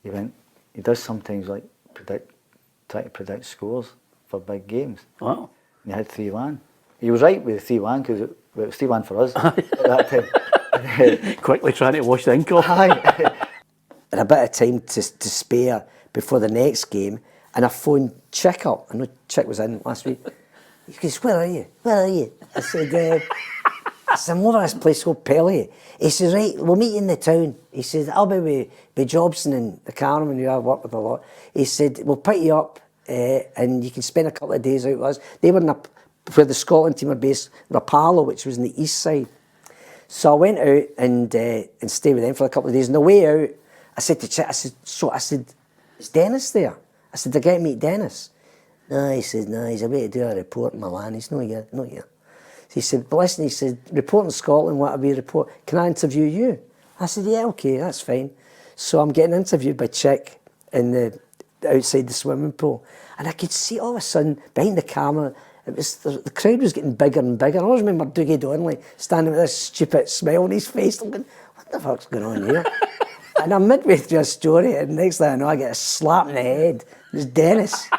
Speaker 19: He went, he does sometimes like try to predict scores for big games.
Speaker 1: Wow.
Speaker 19: And he had 3-1. He was right with the 3-1 because it was 3-1 for us at that time.
Speaker 1: Quickly trying to wash the ink off.
Speaker 6: And a bit of time to spare before the next game, and I phoned Chick up. I know Chick was in last week. He goes, "Where are you? Where are you?" I said,
Speaker 20: I said, I'm over at this place called Pelly. He says, right, we'll meet you in the town. He says, I'll be with Jobson and the Carmen, who I work with a lot. He said, we'll pick you up and you can spend a couple of days out with us. They were where the Scotland team were based, Rapallo, which was in the east side. So I went out and stayed with them for a couple of days. On the way out, I said to Chick, I said, is Dennis there? I said, did I get to meet Dennis? No, he said, no, he's away to do a report in Milan. He's not here, not here. So he said, but listen, he said, report in Scotland, what we report, can I interview you? I said, yeah, okay, that's fine. So I'm getting interviewed by Chick outside the swimming pool. And I could see all of a sudden, behind the camera, the crowd was getting bigger and bigger. I always remember Dougie Donnelly standing with this stupid smile on his face. I'm going, what the fuck's going on here? And I'm midway through a story, and next thing I know, I get a slap in the head. It's Dennis.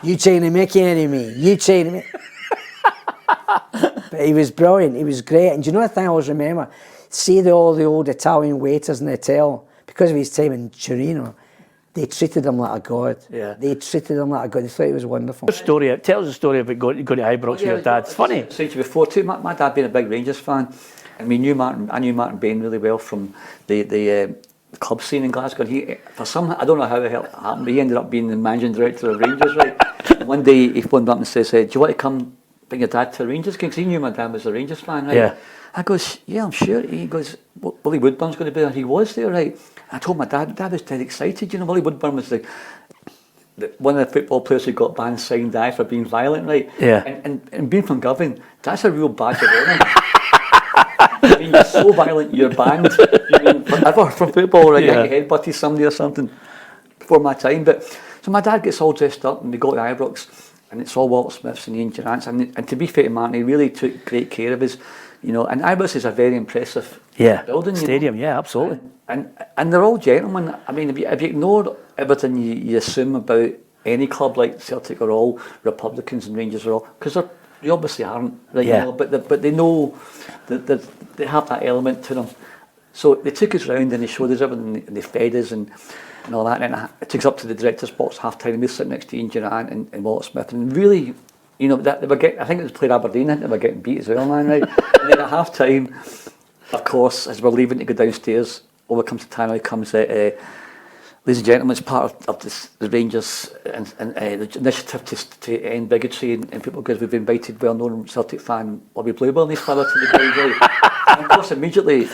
Speaker 20: You trying to make any of me? You trying to make... But he was brilliant. He was great. And do you know the thing I always remember? See all the old Italian waiters in the hotel, because of his time in Torino, they treated him like a god. Yeah. They treated him like a god. They thought he was wonderful.
Speaker 1: Tell us a story about going to Ibrox with your dad. It's funny.
Speaker 5: I said to you before too, my dad being a big Rangers fan, and I knew Martin Bain really well from the club scene in Glasgow. I don't know how the hell it happened, but he ended up being the managing director of Rangers, right? And one day he phoned up and says, do you want to come bring your dad to a Rangers game? Because he knew my dad was a Rangers fan, right? Yeah. I goes, yeah, I'm sure. He goes, Willie Woodburn's going to be there. He was there, right? I told my dad was dead excited. You know, Willie Woodburn was one of the football players who got banned signed die for being violent, right? Yeah. And being from Govan, that's a real badge of honour. I mean, you're so violent, you're banned. You mean, forever from football, right? Yeah. You headbutted somebody or something before my time. But so my dad gets all dressed up and we go to Ibrox, and it's all Walter Smiths and Ian Durrants. And to be fair to Martin, he really took great care of his, you know. And Ibrox is a very impressive building,
Speaker 1: stadium.
Speaker 5: You know?
Speaker 1: Yeah, absolutely.
Speaker 5: And they're all gentlemen. I mean, if you ignore everything you assume about any club like Celtic, are all Republicans and Rangers are all, because they obviously aren't, right? Yeah. You know, but they know that they have that element to them. So they took us round and they showed us everything, and they fed us and all that. And then it took us up to the director's box half time, and we were sitting next to Ian Durrant and Walter Smith, and really, you know, that they were getting, I think it was played Aberdeen, I think they were getting beat as well, man, right? And then at half time, of course, as we're leaving to go downstairs, over comes to Tannoy, comes ladies and gentlemen, it's part of the Rangers and the initiative to end bigotry and people, because we've invited well-known Celtic fan Bobby Bluebell and his father to the ground, right? And of course, immediately,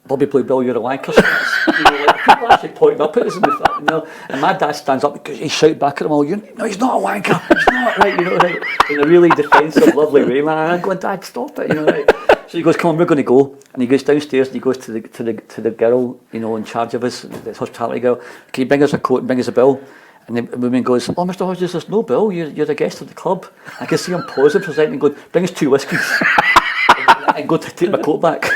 Speaker 5: Bobby Bluebell, you're a wanker. You know, like, people actually pointing up at us, you know, and my dad stands up because he shouted back at them all, no, he's not a wanker, he's not, right, you know, right, in a really defensive, lovely way, man. And I'm going, Dad, stop it, you know, right. So he goes, come on, we're going to go. And he goes downstairs and he goes to the girl, you know, in charge of us, the hospitality girl. Can you bring us a coat and bring us a bill? And the woman goes, oh, Mr. Hodges, there's no bill. You're a guest of the club. I can see him pausing for a second and going, bring us 2 whiskies. and go to take my coat back.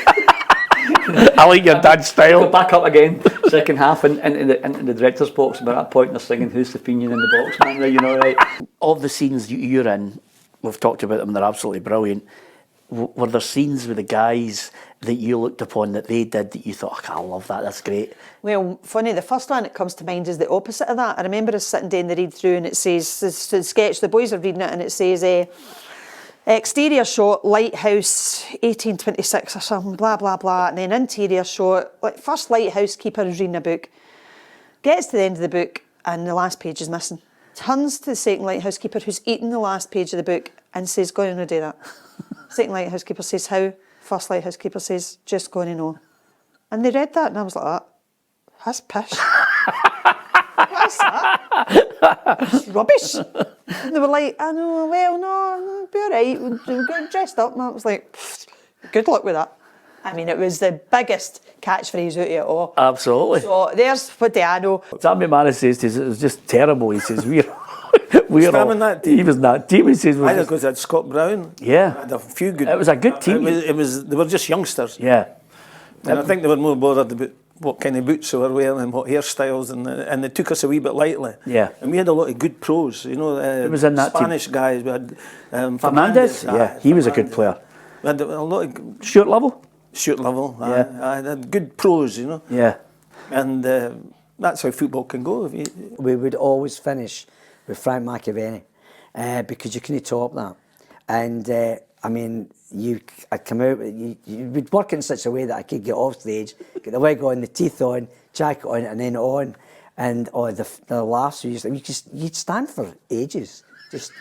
Speaker 1: I like your dad's style.
Speaker 5: Go back up again, second half, in the director's box. And by that point, they're singing Who's the Fenian in the Box, man, right, you know, right?
Speaker 1: Of the scenes you're in, we've talked about them, they're absolutely brilliant. Were there scenes with the guys that you looked upon that they did that you thought, I love that, that's great?
Speaker 21: Well, funny, the first one that comes to mind is the opposite of that. I remember us sitting down the read through and it says, the sketch, the boys are reading it and it says, exterior shot, lighthouse, 1826 or something, blah, blah, blah. And then interior shot, like first lighthouse keeper is reading a book, gets to the end of the book and the last page is missing. Turns to the second lighthouse keeper who's eaten the last page of the book and says, go on and do that. Second lighthouse keeper says, how? First lighthouse keeper says, just going to know. And they read that and I was like, that's pish. What's that? It's rubbish. And they were like, I know, well, no, be all right. We got dressed up. And I was like, good luck with that. I mean, it was the biggest catchphrase out of it all.
Speaker 1: Absolutely.
Speaker 21: So there's what I know.
Speaker 1: Sammy Mann says it was just terrible. He says, we're all,
Speaker 22: in that team.
Speaker 1: He was in that team. He says,
Speaker 22: I think because had Scott Brown.
Speaker 1: Yeah.
Speaker 22: Had a few good.
Speaker 1: It was a good team.
Speaker 22: It was they were just youngsters.
Speaker 1: Yeah.
Speaker 22: And I think they were more bothered about what kind of boots they were wearing and what hairstyles, and they took us a wee bit lightly.
Speaker 1: Yeah.
Speaker 22: And we had a lot of good pros, you know.
Speaker 1: It was in that
Speaker 22: Spanish
Speaker 1: team.
Speaker 22: guys. We had
Speaker 1: Fernandez. Yeah, he was a good player.
Speaker 22: We had a lot of
Speaker 1: Stuart Lovell.
Speaker 22: Stuart Lovell.
Speaker 1: Yeah.
Speaker 22: I had good pros, you know.
Speaker 1: Yeah.
Speaker 22: And that's how football can go.
Speaker 20: We would always finish with Frank McAvennie because you couldn't top that. And I mean, I'd come out, you would work in such a way that I could get off stage, get the wig on, the teeth on, jacket on, and then on. And the laughs, you'd stand for ages. Just,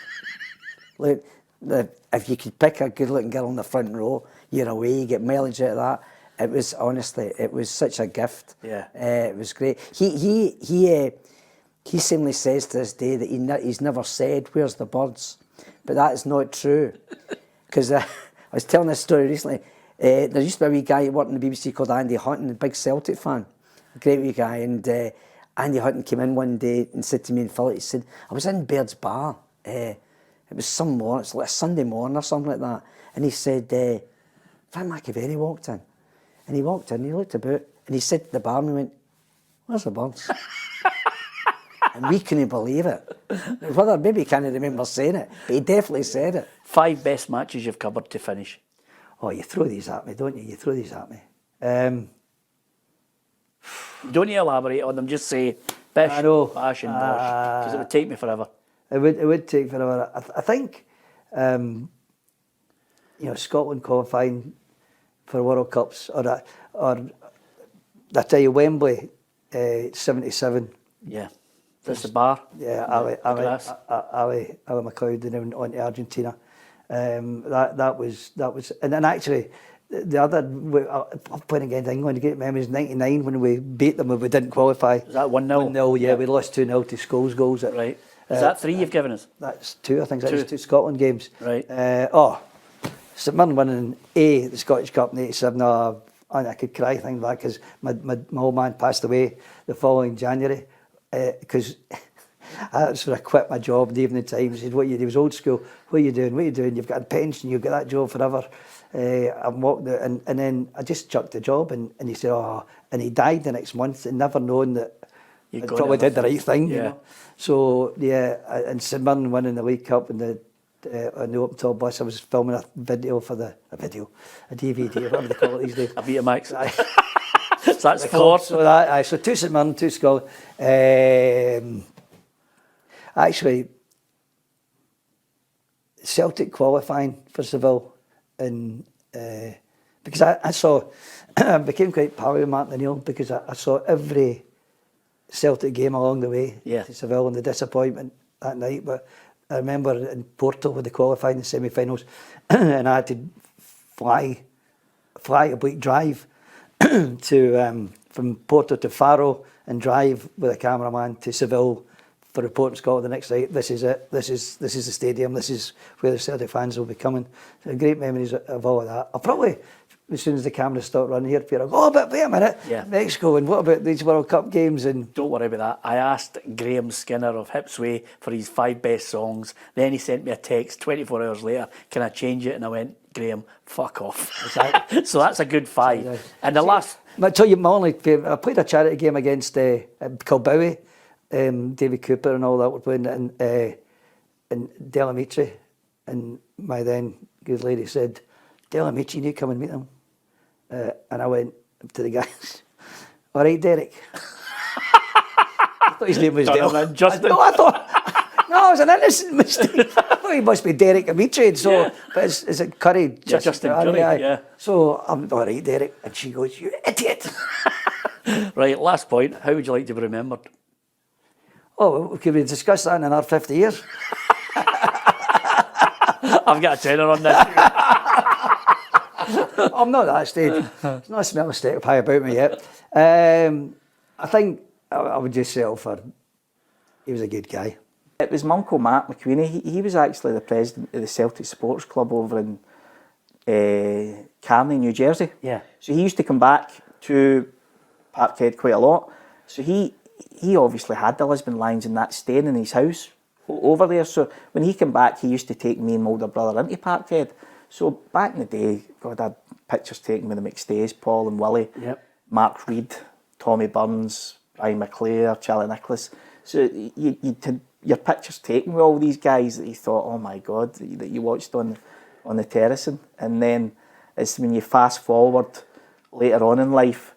Speaker 20: look, if you could pick a good-looking girl in the front row, you're away, you get mileage out of that. It was, honestly, it was such a gift.
Speaker 1: Yeah.
Speaker 20: It was great. He seemingly says to this day that he's never said, "Where's the birds?" But that is not true. Because I was telling this story recently. There used to be a wee guy who worked in the BBC called Andy Hutton, a big Celtic fan. A great wee guy. And Andy Hutton came in one day and said to me and Philip, he said, I was in Baird's Bar. It was some morning, it's like a Sunday morning or something like that. And he said, Frank McAvennie walked in. And he walked in, he looked about, and he said to the barman, he went, "Where's the birds?" And we couldn't believe it. Whether maybe he can't remember saying it, but he definitely said it.
Speaker 1: 5 best matches you've covered to finish.
Speaker 20: Oh, you throw these at me, don't you? You throw these at me.
Speaker 1: Don't you elaborate on them, just say Bish, Bash and Bosh, because it would take me forever.
Speaker 19: It would take forever. I think, Scotland qualifying for World Cups, or I tell you, Wembley, 77.
Speaker 1: Yeah. That's the bar.
Speaker 19: Yeah, Ali McLeod and then on to Argentina. That was, and then actually the other playing against England, great memories. 99 when we beat them, we didn't qualify.
Speaker 1: Is that 1-0?
Speaker 19: 1-0, yeah. We lost 2-0 to Scholes goals.
Speaker 1: Right. Is that 3 you've given us?
Speaker 19: That's 2, I think. That was 2 Scotland games.
Speaker 1: Right.
Speaker 19: St Mirren winning the Scottish Cup in '87. I could cry thinking back because my old man passed away the following January. Because I sort of quit my job in the evening time. He said, "What you do?" He was old school. "What are you doing? What are you doing? You've got a pension. You've got that job forever." I'm walking out, and then I just chucked the job, and he said, "Oh," and he died the next month, and never known that I probably did the right thing.
Speaker 1: Yeah.
Speaker 19: You know? So yeah, and St Mirren winning the League Cup and on the open top bus, I was filming a DVD, whatever they call it these days.
Speaker 1: A Betamax. So that's 4.
Speaker 19: So 2 St Mirren, 2 Scotland. Actually, Celtic qualifying for Seville, and because I saw, I became quite pal with Martin O'Neill because I saw every Celtic game along the way to Seville, and the disappointment that night. But I remember in Porto when they qualified in the semi-finals, and I had to fly a bleak drive to from Porto to Faro and drive with a cameraman to Seville for reporting Scotland the next night. This is it. This is the stadium. This is where the Celtic fans will be coming. So great memories of all of that. I'll probably, as soon as the cameras start running here, Peter, I'll go, but wait a minute, Mexico, and what about these World Cup games? And
Speaker 1: don't worry about that. I asked Graham Skinner of Hipsway for his 5 best songs. Then he sent me a text 24 hours later, "Can I change it?" And I went, "Graham, fuck off." So that's a good 5. And the last...
Speaker 19: I tell you, my only favourite, I played a charity game against Kilbowie, David Cooper and all that were playing in Delamitri, and my then good lady said, "Delamitri, you need to come and meet them." And I went to the guys, "All right, Derek." I thought his name was Derek.
Speaker 1: Justin.
Speaker 19: No, it was an innocent mistake. I thought he must be Derek Dimitri. So, but is it Curry?
Speaker 1: Justin Curry, yeah.
Speaker 19: So I'm all right, Derek, and she goes, "You idiot."
Speaker 1: Right, last point. How would you like to be remembered?
Speaker 19: Oh, could we discuss that in another 50 years?
Speaker 1: I've got a tenner on this.
Speaker 19: I'm not at that stage. It's not a smell of steak pie about me yet. I think I would just settle for, he was a good guy.
Speaker 3: It was my uncle Matt McQueenie. He was actually the president of the Celtic Sports Club over in Carney, New Jersey.
Speaker 1: Yeah.
Speaker 3: So he used to come back to Parkhead quite a lot. So he obviously had the Lisbon Lions and that staying in his house over there. So when he came back, he used to take me and my older brother into Parkhead. So back in the day, God, I had pictures taken with the McStays, Paul and Willie, Mark Reed, Tommy Burns, Brian McLeish, Charlie Nicholas. So you'd had your pictures taken with all these guys that you thought, oh my God, that you watched on the terracing. And then it's when you fast forward later on in life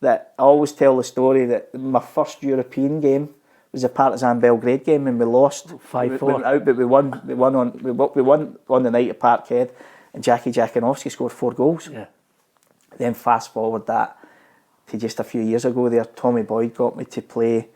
Speaker 3: that I always tell the story that my first European game was a Partizan Belgrade game, and we lost
Speaker 1: 5-4.
Speaker 3: We went out, but we won on the night at Parkhead.
Speaker 4: and Jackie Jakanowski scored 4 goals.
Speaker 1: Yeah.
Speaker 4: Then fast forward that to just a few years ago there, Tommy Boyd got me to play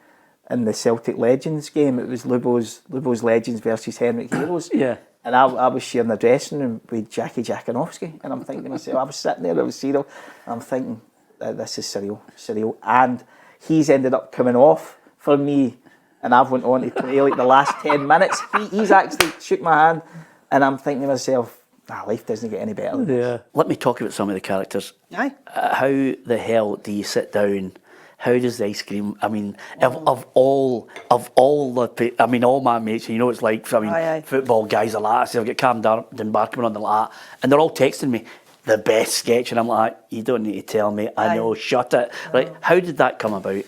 Speaker 4: in the Celtic Legends game. It was Lubo's Legends versus Henrik Heroes.
Speaker 1: Yeah.
Speaker 4: And I was sharing the dressing room with Jackie Jakanowski, and I'm thinking to myself, I was sitting there, I was Cyril, and I'm thinking, this is surreal. And he's ended up coming off for me, and I've went on to play like the last 10 minutes. He's actually shook my hand, and I'm thinking to myself, life doesn't get any better than this.
Speaker 1: Let me talk about some of the characters.
Speaker 21: Aye.
Speaker 1: How the hell do you sit down? How does the ice cream? I mean, of all the, I mean, all my mates, you know, it's like, I mean, football guys are like, I've got Cam Dunbar coming on the like, and they're all texting me the best sketch, and I'm like, you don't need to tell me. I know, shut it. Right? How did that come about?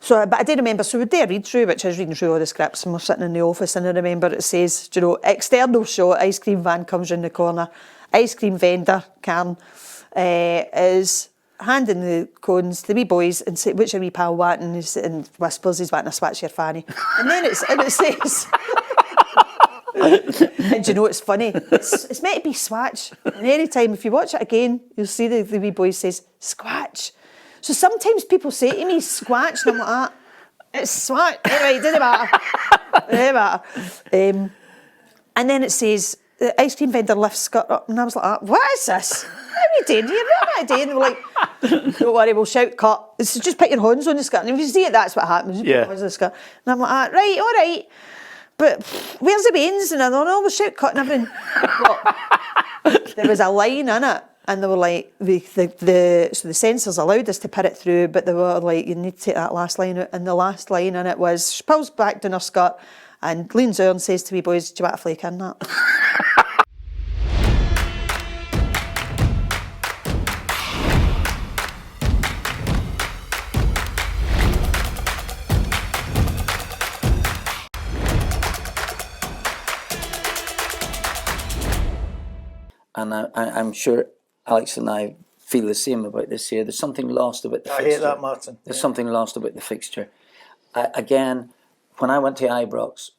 Speaker 21: But I do remember, so we did a read through, which I was reading through all the scripts, and we're sitting in the office, and I remember it says, you know, external shot, ice cream van comes round the corner, ice cream vendor, Karen, is handing the cones to the wee boys and say, which a wee pal wanting, and whispers he's wanting a swatch your fanny. And then it says, and you know it's funny, it's meant to be swatch. And any time, if you watch it again, you'll see the wee boy says, squatch. So sometimes people say to me, squatch, and I'm like, it's swatch. Anyway, it doesn't matter. And then it says, the ice cream vendor lifts skirt up, and I was like, what is this? What are you doing? What am I doing? And they were like, don't worry, we'll shout cut. This is just put your hands on the skirt. And if you see it, that's what happens. You put your hands on the skirt. And I'm like, right, all right. But where's the veins? And I don't know, we'll shout cut and everything. But there was a line in it. And they were like, so the censors allowed us to put it through, but they were like, you need to take that last line out. And the last line in it was, she pulls back down her skirt and leans over and says to me, boys, do you want a flake in that?
Speaker 3: And I'm sure Alex and I feel the same about this here. There's something lost about the
Speaker 18: I
Speaker 3: fixture.
Speaker 18: hate that, Martin.
Speaker 3: There's something lost about the fixture. Again, when I went to Ibrox,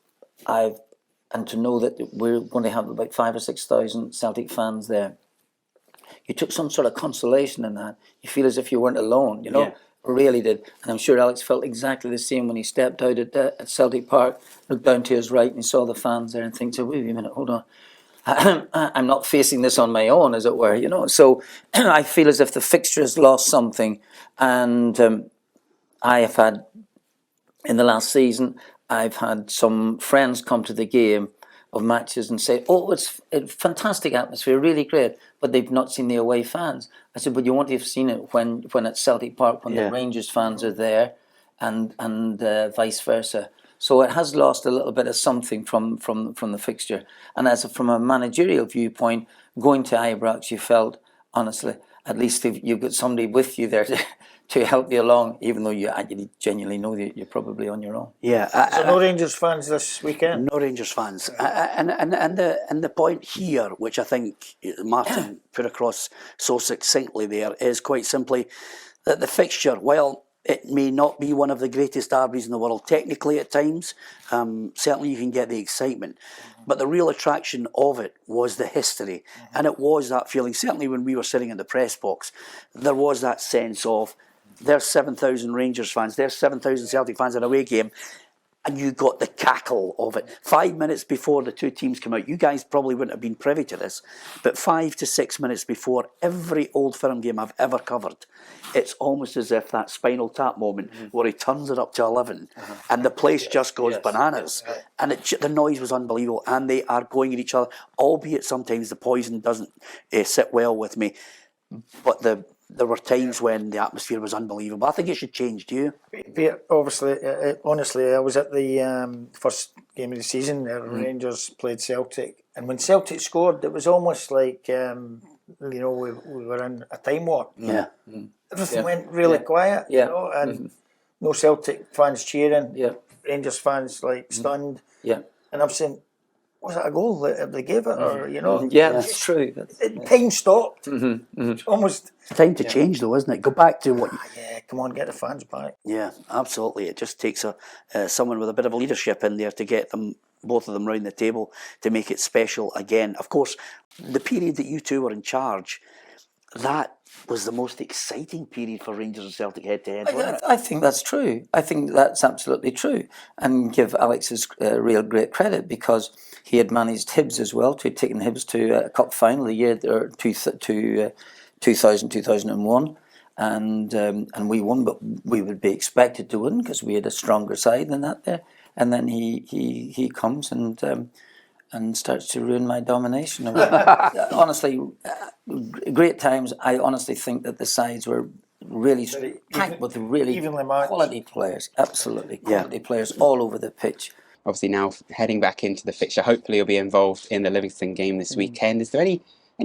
Speaker 3: and to know that we're going to have about 5,000 or 6,000 Celtic fans there, you took some sort of consolation in that. You feel as if you weren't alone, you know? Yeah. Really did. And I'm sure Alex felt exactly the same when he stepped out at Celtic Park, looked down to his right and saw the fans there and thinks, wait a minute, hold on. I'm not facing this on my own, as it were, you know. So I feel as if the fixture has lost something. And I have had, in the last season, I've had some friends come to the game of matches and say, oh, it's a fantastic atmosphere, really great, but they've not seen the away fans. I said, but you want to have seen it when at Celtic Park, when the Rangers fans are there, and vice versa. So it has lost a little bit of something from the fixture. And from a managerial viewpoint, going to Ibrox, you felt, honestly, at least if you've got somebody with you there to help you along, even though you actually genuinely know that you're probably on your own.
Speaker 1: Yeah.
Speaker 18: So no Rangers fans this weekend?
Speaker 1: No Rangers fans. And the point here, which I think Martin put across so succinctly there, is quite simply that the fixture, while it may not be one of the greatest derbies in the world technically at times, certainly you can get the excitement, but the real attraction of it was the history, and it was that feeling, certainly when we were sitting in the press box, there was that sense of, there's 7,000 Rangers fans, there's 7,000 Celtic fans in a away game, and you got the cackle of it. 5 minutes before the two teams come out, you guys probably wouldn't have been privy to this, but 5 to 6 minutes before every Old Firm game I've ever covered, it's almost as if that Spinal Tap moment where he turns it up to 11 and the place just goes bananas. And the noise was unbelievable, and they are going at each other, albeit sometimes the poison doesn't sit well with me, but there were times when the atmosphere was unbelievable. I think it should change, do you?
Speaker 18: Obviously, honestly, I was at the first game of the season. Rangers played Celtic, and when Celtic scored, it was almost like we were in a time warp.
Speaker 1: Yeah.
Speaker 18: Everything went really quiet, you know, and no Celtic fans cheering. Rangers fans like stunned. And I'm saying, was it a goal that they gave it, or you know?
Speaker 3: Yeah, that's true.
Speaker 18: Time stopped. It's almost
Speaker 1: time to change, though, isn't it? Go back to what.
Speaker 18: Yeah, come on, get the fans back.
Speaker 1: Yeah, absolutely. It just takes someone with a bit of leadership in there to get them both of them round the table to make it special again. Of course, the period that you two were in charge, that was the most exciting period for Rangers and Celtic head-to-head, wasn't it?
Speaker 3: I think that's true. I think that's absolutely true. And give Alex's real great credit, because he had managed Hibs as well. He'd taken Hibs to a cup final the year, or 2000, 2001. And we won, but we would be expected to win because we had a stronger side than that there. And then he comes and starts to ruin my domination. Honestly, great times. I honestly think that the sides were really packed with really quality players. Absolutely quality players all over the pitch.
Speaker 7: Obviously now heading back into the fixture, hopefully you'll be involved in the Livingston game this weekend. Is there any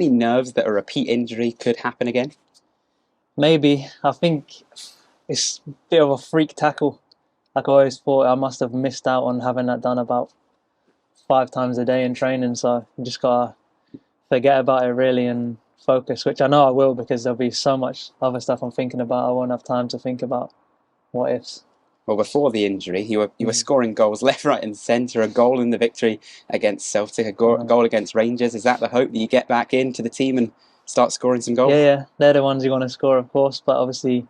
Speaker 7: nerves that a repeat injury could happen again?
Speaker 10: Maybe. I think it's a bit of a freak tackle. Like I always thought, I must have missed out on having that done about 5 times a day in training, so you just gotta forget about it really and focus, which I know I will, because there'll be so much other stuff I'm thinking about. I won't have time to think about what ifs.
Speaker 7: Well, before the injury, you were scoring goals left, right and centre, a goal in the victory against Celtic, a goal against Rangers. Is that the hope that you get back into the team and start scoring some goals?
Speaker 10: Yeah, they're the ones you want to score, of course, but obviously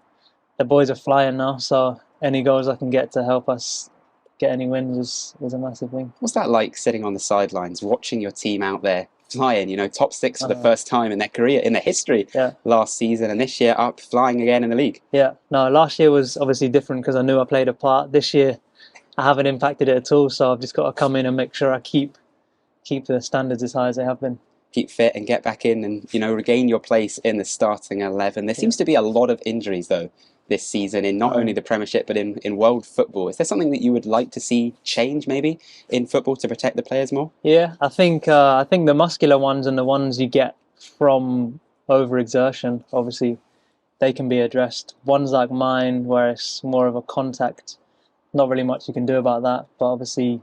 Speaker 10: the boys are flying now, so any goals I can get to help us get any wins is a massive thing.
Speaker 7: What's that like, sitting on the sidelines, watching your team out there flying, top 6 for the first time in their career, in their history last season, and this year up flying again in the league? Yeah, no, last year was obviously different because I knew I played a part. This year I haven't impacted it at all, so I've just got to come in and make sure I keep the standards as high as they have been. Keep fit and get back in and, regain your place in the starting 11. There seems to be a lot of injuries, though, this season in not only the Premiership but in world football. Is there something that you would like to see change maybe in football to protect the players more? Yeah, I think the muscular ones and the ones you get from overexertion, obviously they can be addressed. Ones like mine where it's more of a contact, not really much you can do about that, but obviously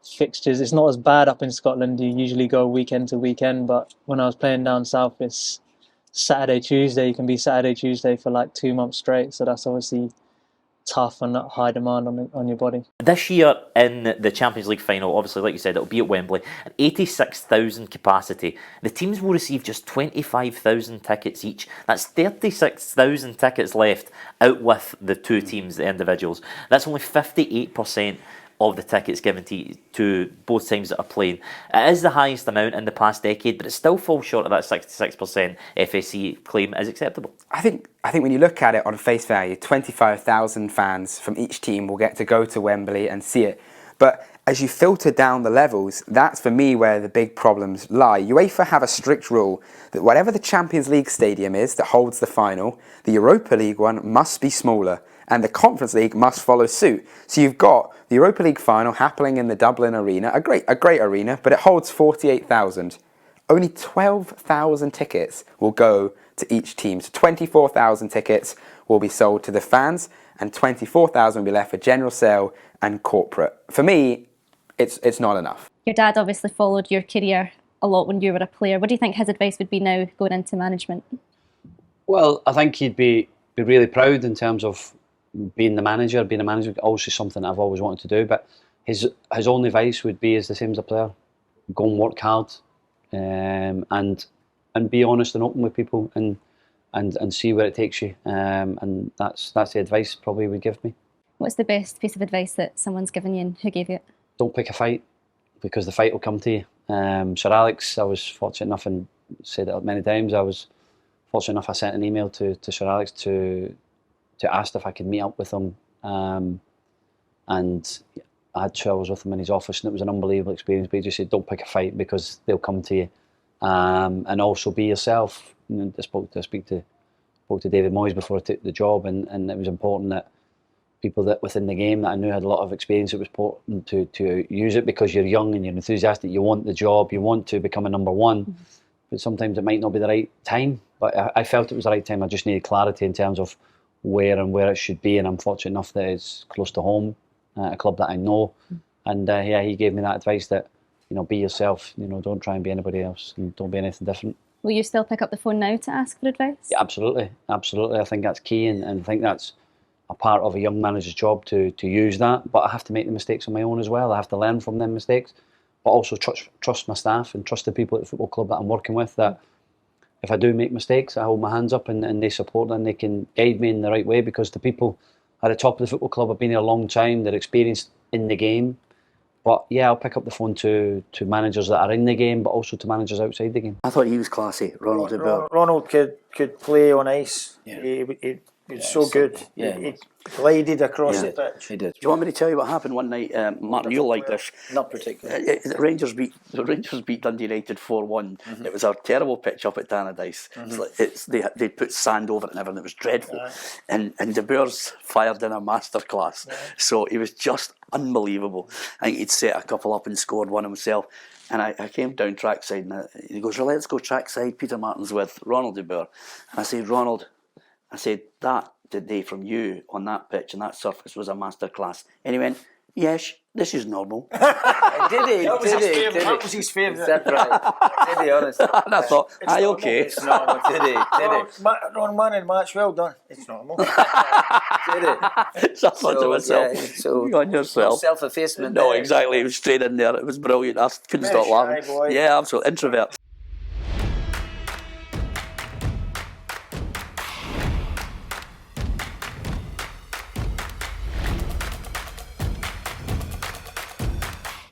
Speaker 7: fixtures, it's not as bad up in Scotland. You usually go weekend to weekend, but when I was playing down south, it's Saturday, Tuesday. You can be Saturday, Tuesday for like 2 months straight, so that's obviously tough and high demand on your body.
Speaker 23: This year in the Champions League final, obviously, like you said, it'll be at Wembley, an 86,000 capacity. The teams will receive just 25,000 tickets each. That's 36,000 tickets left out with the two teams, the individuals. That's only 58% of the tickets given to both teams that are playing. It is the highest amount in the past decade, but it still falls short of that 66% FAC claim is acceptable.
Speaker 24: I think when you look at it on face value, 25,000 fans from each team will get to go to Wembley and see it. But as you filter down the levels, that's for me where the big problems lie. UEFA have a strict rule that whatever the Champions League stadium is that holds the final, the Europa League one must be smaller, and the Conference League must follow suit. So you've got the Europa League final happening in the Dublin Arena, a great arena, but it holds 48,000. Only 12,000 tickets will go to each team. So 24,000 tickets will be sold to the fans, and 24,000 will be left for general sale and corporate. For me, it's not enough.
Speaker 25: Your dad obviously followed your career a lot when you were a player. What do you think his advice would be now going into management?
Speaker 26: Well, I think he'd be really proud in terms of being a manager, obviously something I've always wanted to do, but his only advice would be is the same as a player. Go and work hard, and be honest and open with people and see where it takes you. And that's the advice probably would give me.
Speaker 25: What's the best piece of advice that someone's given you and who gave you it?
Speaker 26: Don't pick a fight, because the fight will come to you. Sir Alex, I was fortunate enough, and said it many times, I was fortunate enough I sent an email to Sir Alex to ask if I could meet up with him, and I had 2 hours with him in his office, and it was an unbelievable experience. But he just said, don't pick a fight because they'll come to you, and also be yourself. I spoke to David Moyes before I took the job, and it was important that people that within the game that I knew had a lot of experience, it was important to use it, because you're young and you're enthusiastic, you want the job, you want to become a number one, but sometimes it might not be the right time. But I felt it was the right time. I just needed clarity in terms of where it should be, and I'm fortunate enough that it's close to home, a club that I know, and he gave me that advice that, be yourself, don't try and be anybody else, and don't be anything different.
Speaker 25: Will you still pick up the phone now to ask for advice?
Speaker 26: Yeah, absolutely. I think that's key, and I think that's a part of a young manager's job to use that, but I have to make the mistakes on my own as well. I have to learn from them mistakes, but also trust my staff and trust the people at the football club that I'm working with, that if I do make mistakes, I hold my hands up and they support and they can guide me in the right way, because the people at the top of the football club have been here a long time, they're experienced in the game. But yeah, I'll pick up the phone to managers that are in the game, but also to managers outside the game.
Speaker 1: I thought he was classy, Ronald Dunbar.
Speaker 18: Ronald could play on ice. He was so good. He glided across the pitch.
Speaker 1: He did. Do you want me to tell you what happened one night, Martin? You'll like this.
Speaker 2: Not particularly.
Speaker 1: The Rangers beat Dundee United 4-1. It was a terrible pitch up at Tannadice. They put sand over it and everything. It was dreadful. And De Boer's fired in a masterclass. So he was just unbelievable. I think he'd set a couple up and scored one himself. And I came down trackside and he goes, well, let's go trackside. Peter Martin's with Ronald De Boer. And I said, Ronald, that today from you on that pitch and that surface was a masterclass. And he went, yes, this is normal.
Speaker 2: Did he?
Speaker 18: That was his favourite.
Speaker 2: Is that right? Did he, honestly?
Speaker 1: And I thought, aye, okay.
Speaker 2: It's normal. Did he?
Speaker 18: Ron Man and match, well done. It's normal.
Speaker 2: Did it?
Speaker 1: So I thought to myself,
Speaker 2: so
Speaker 1: on yourself.
Speaker 2: Self-effacement.
Speaker 1: No, exactly. It was straight in there. It was brilliant. I couldn't stop laughing.
Speaker 18: Boy.
Speaker 1: Yeah, absolutely. Introvert.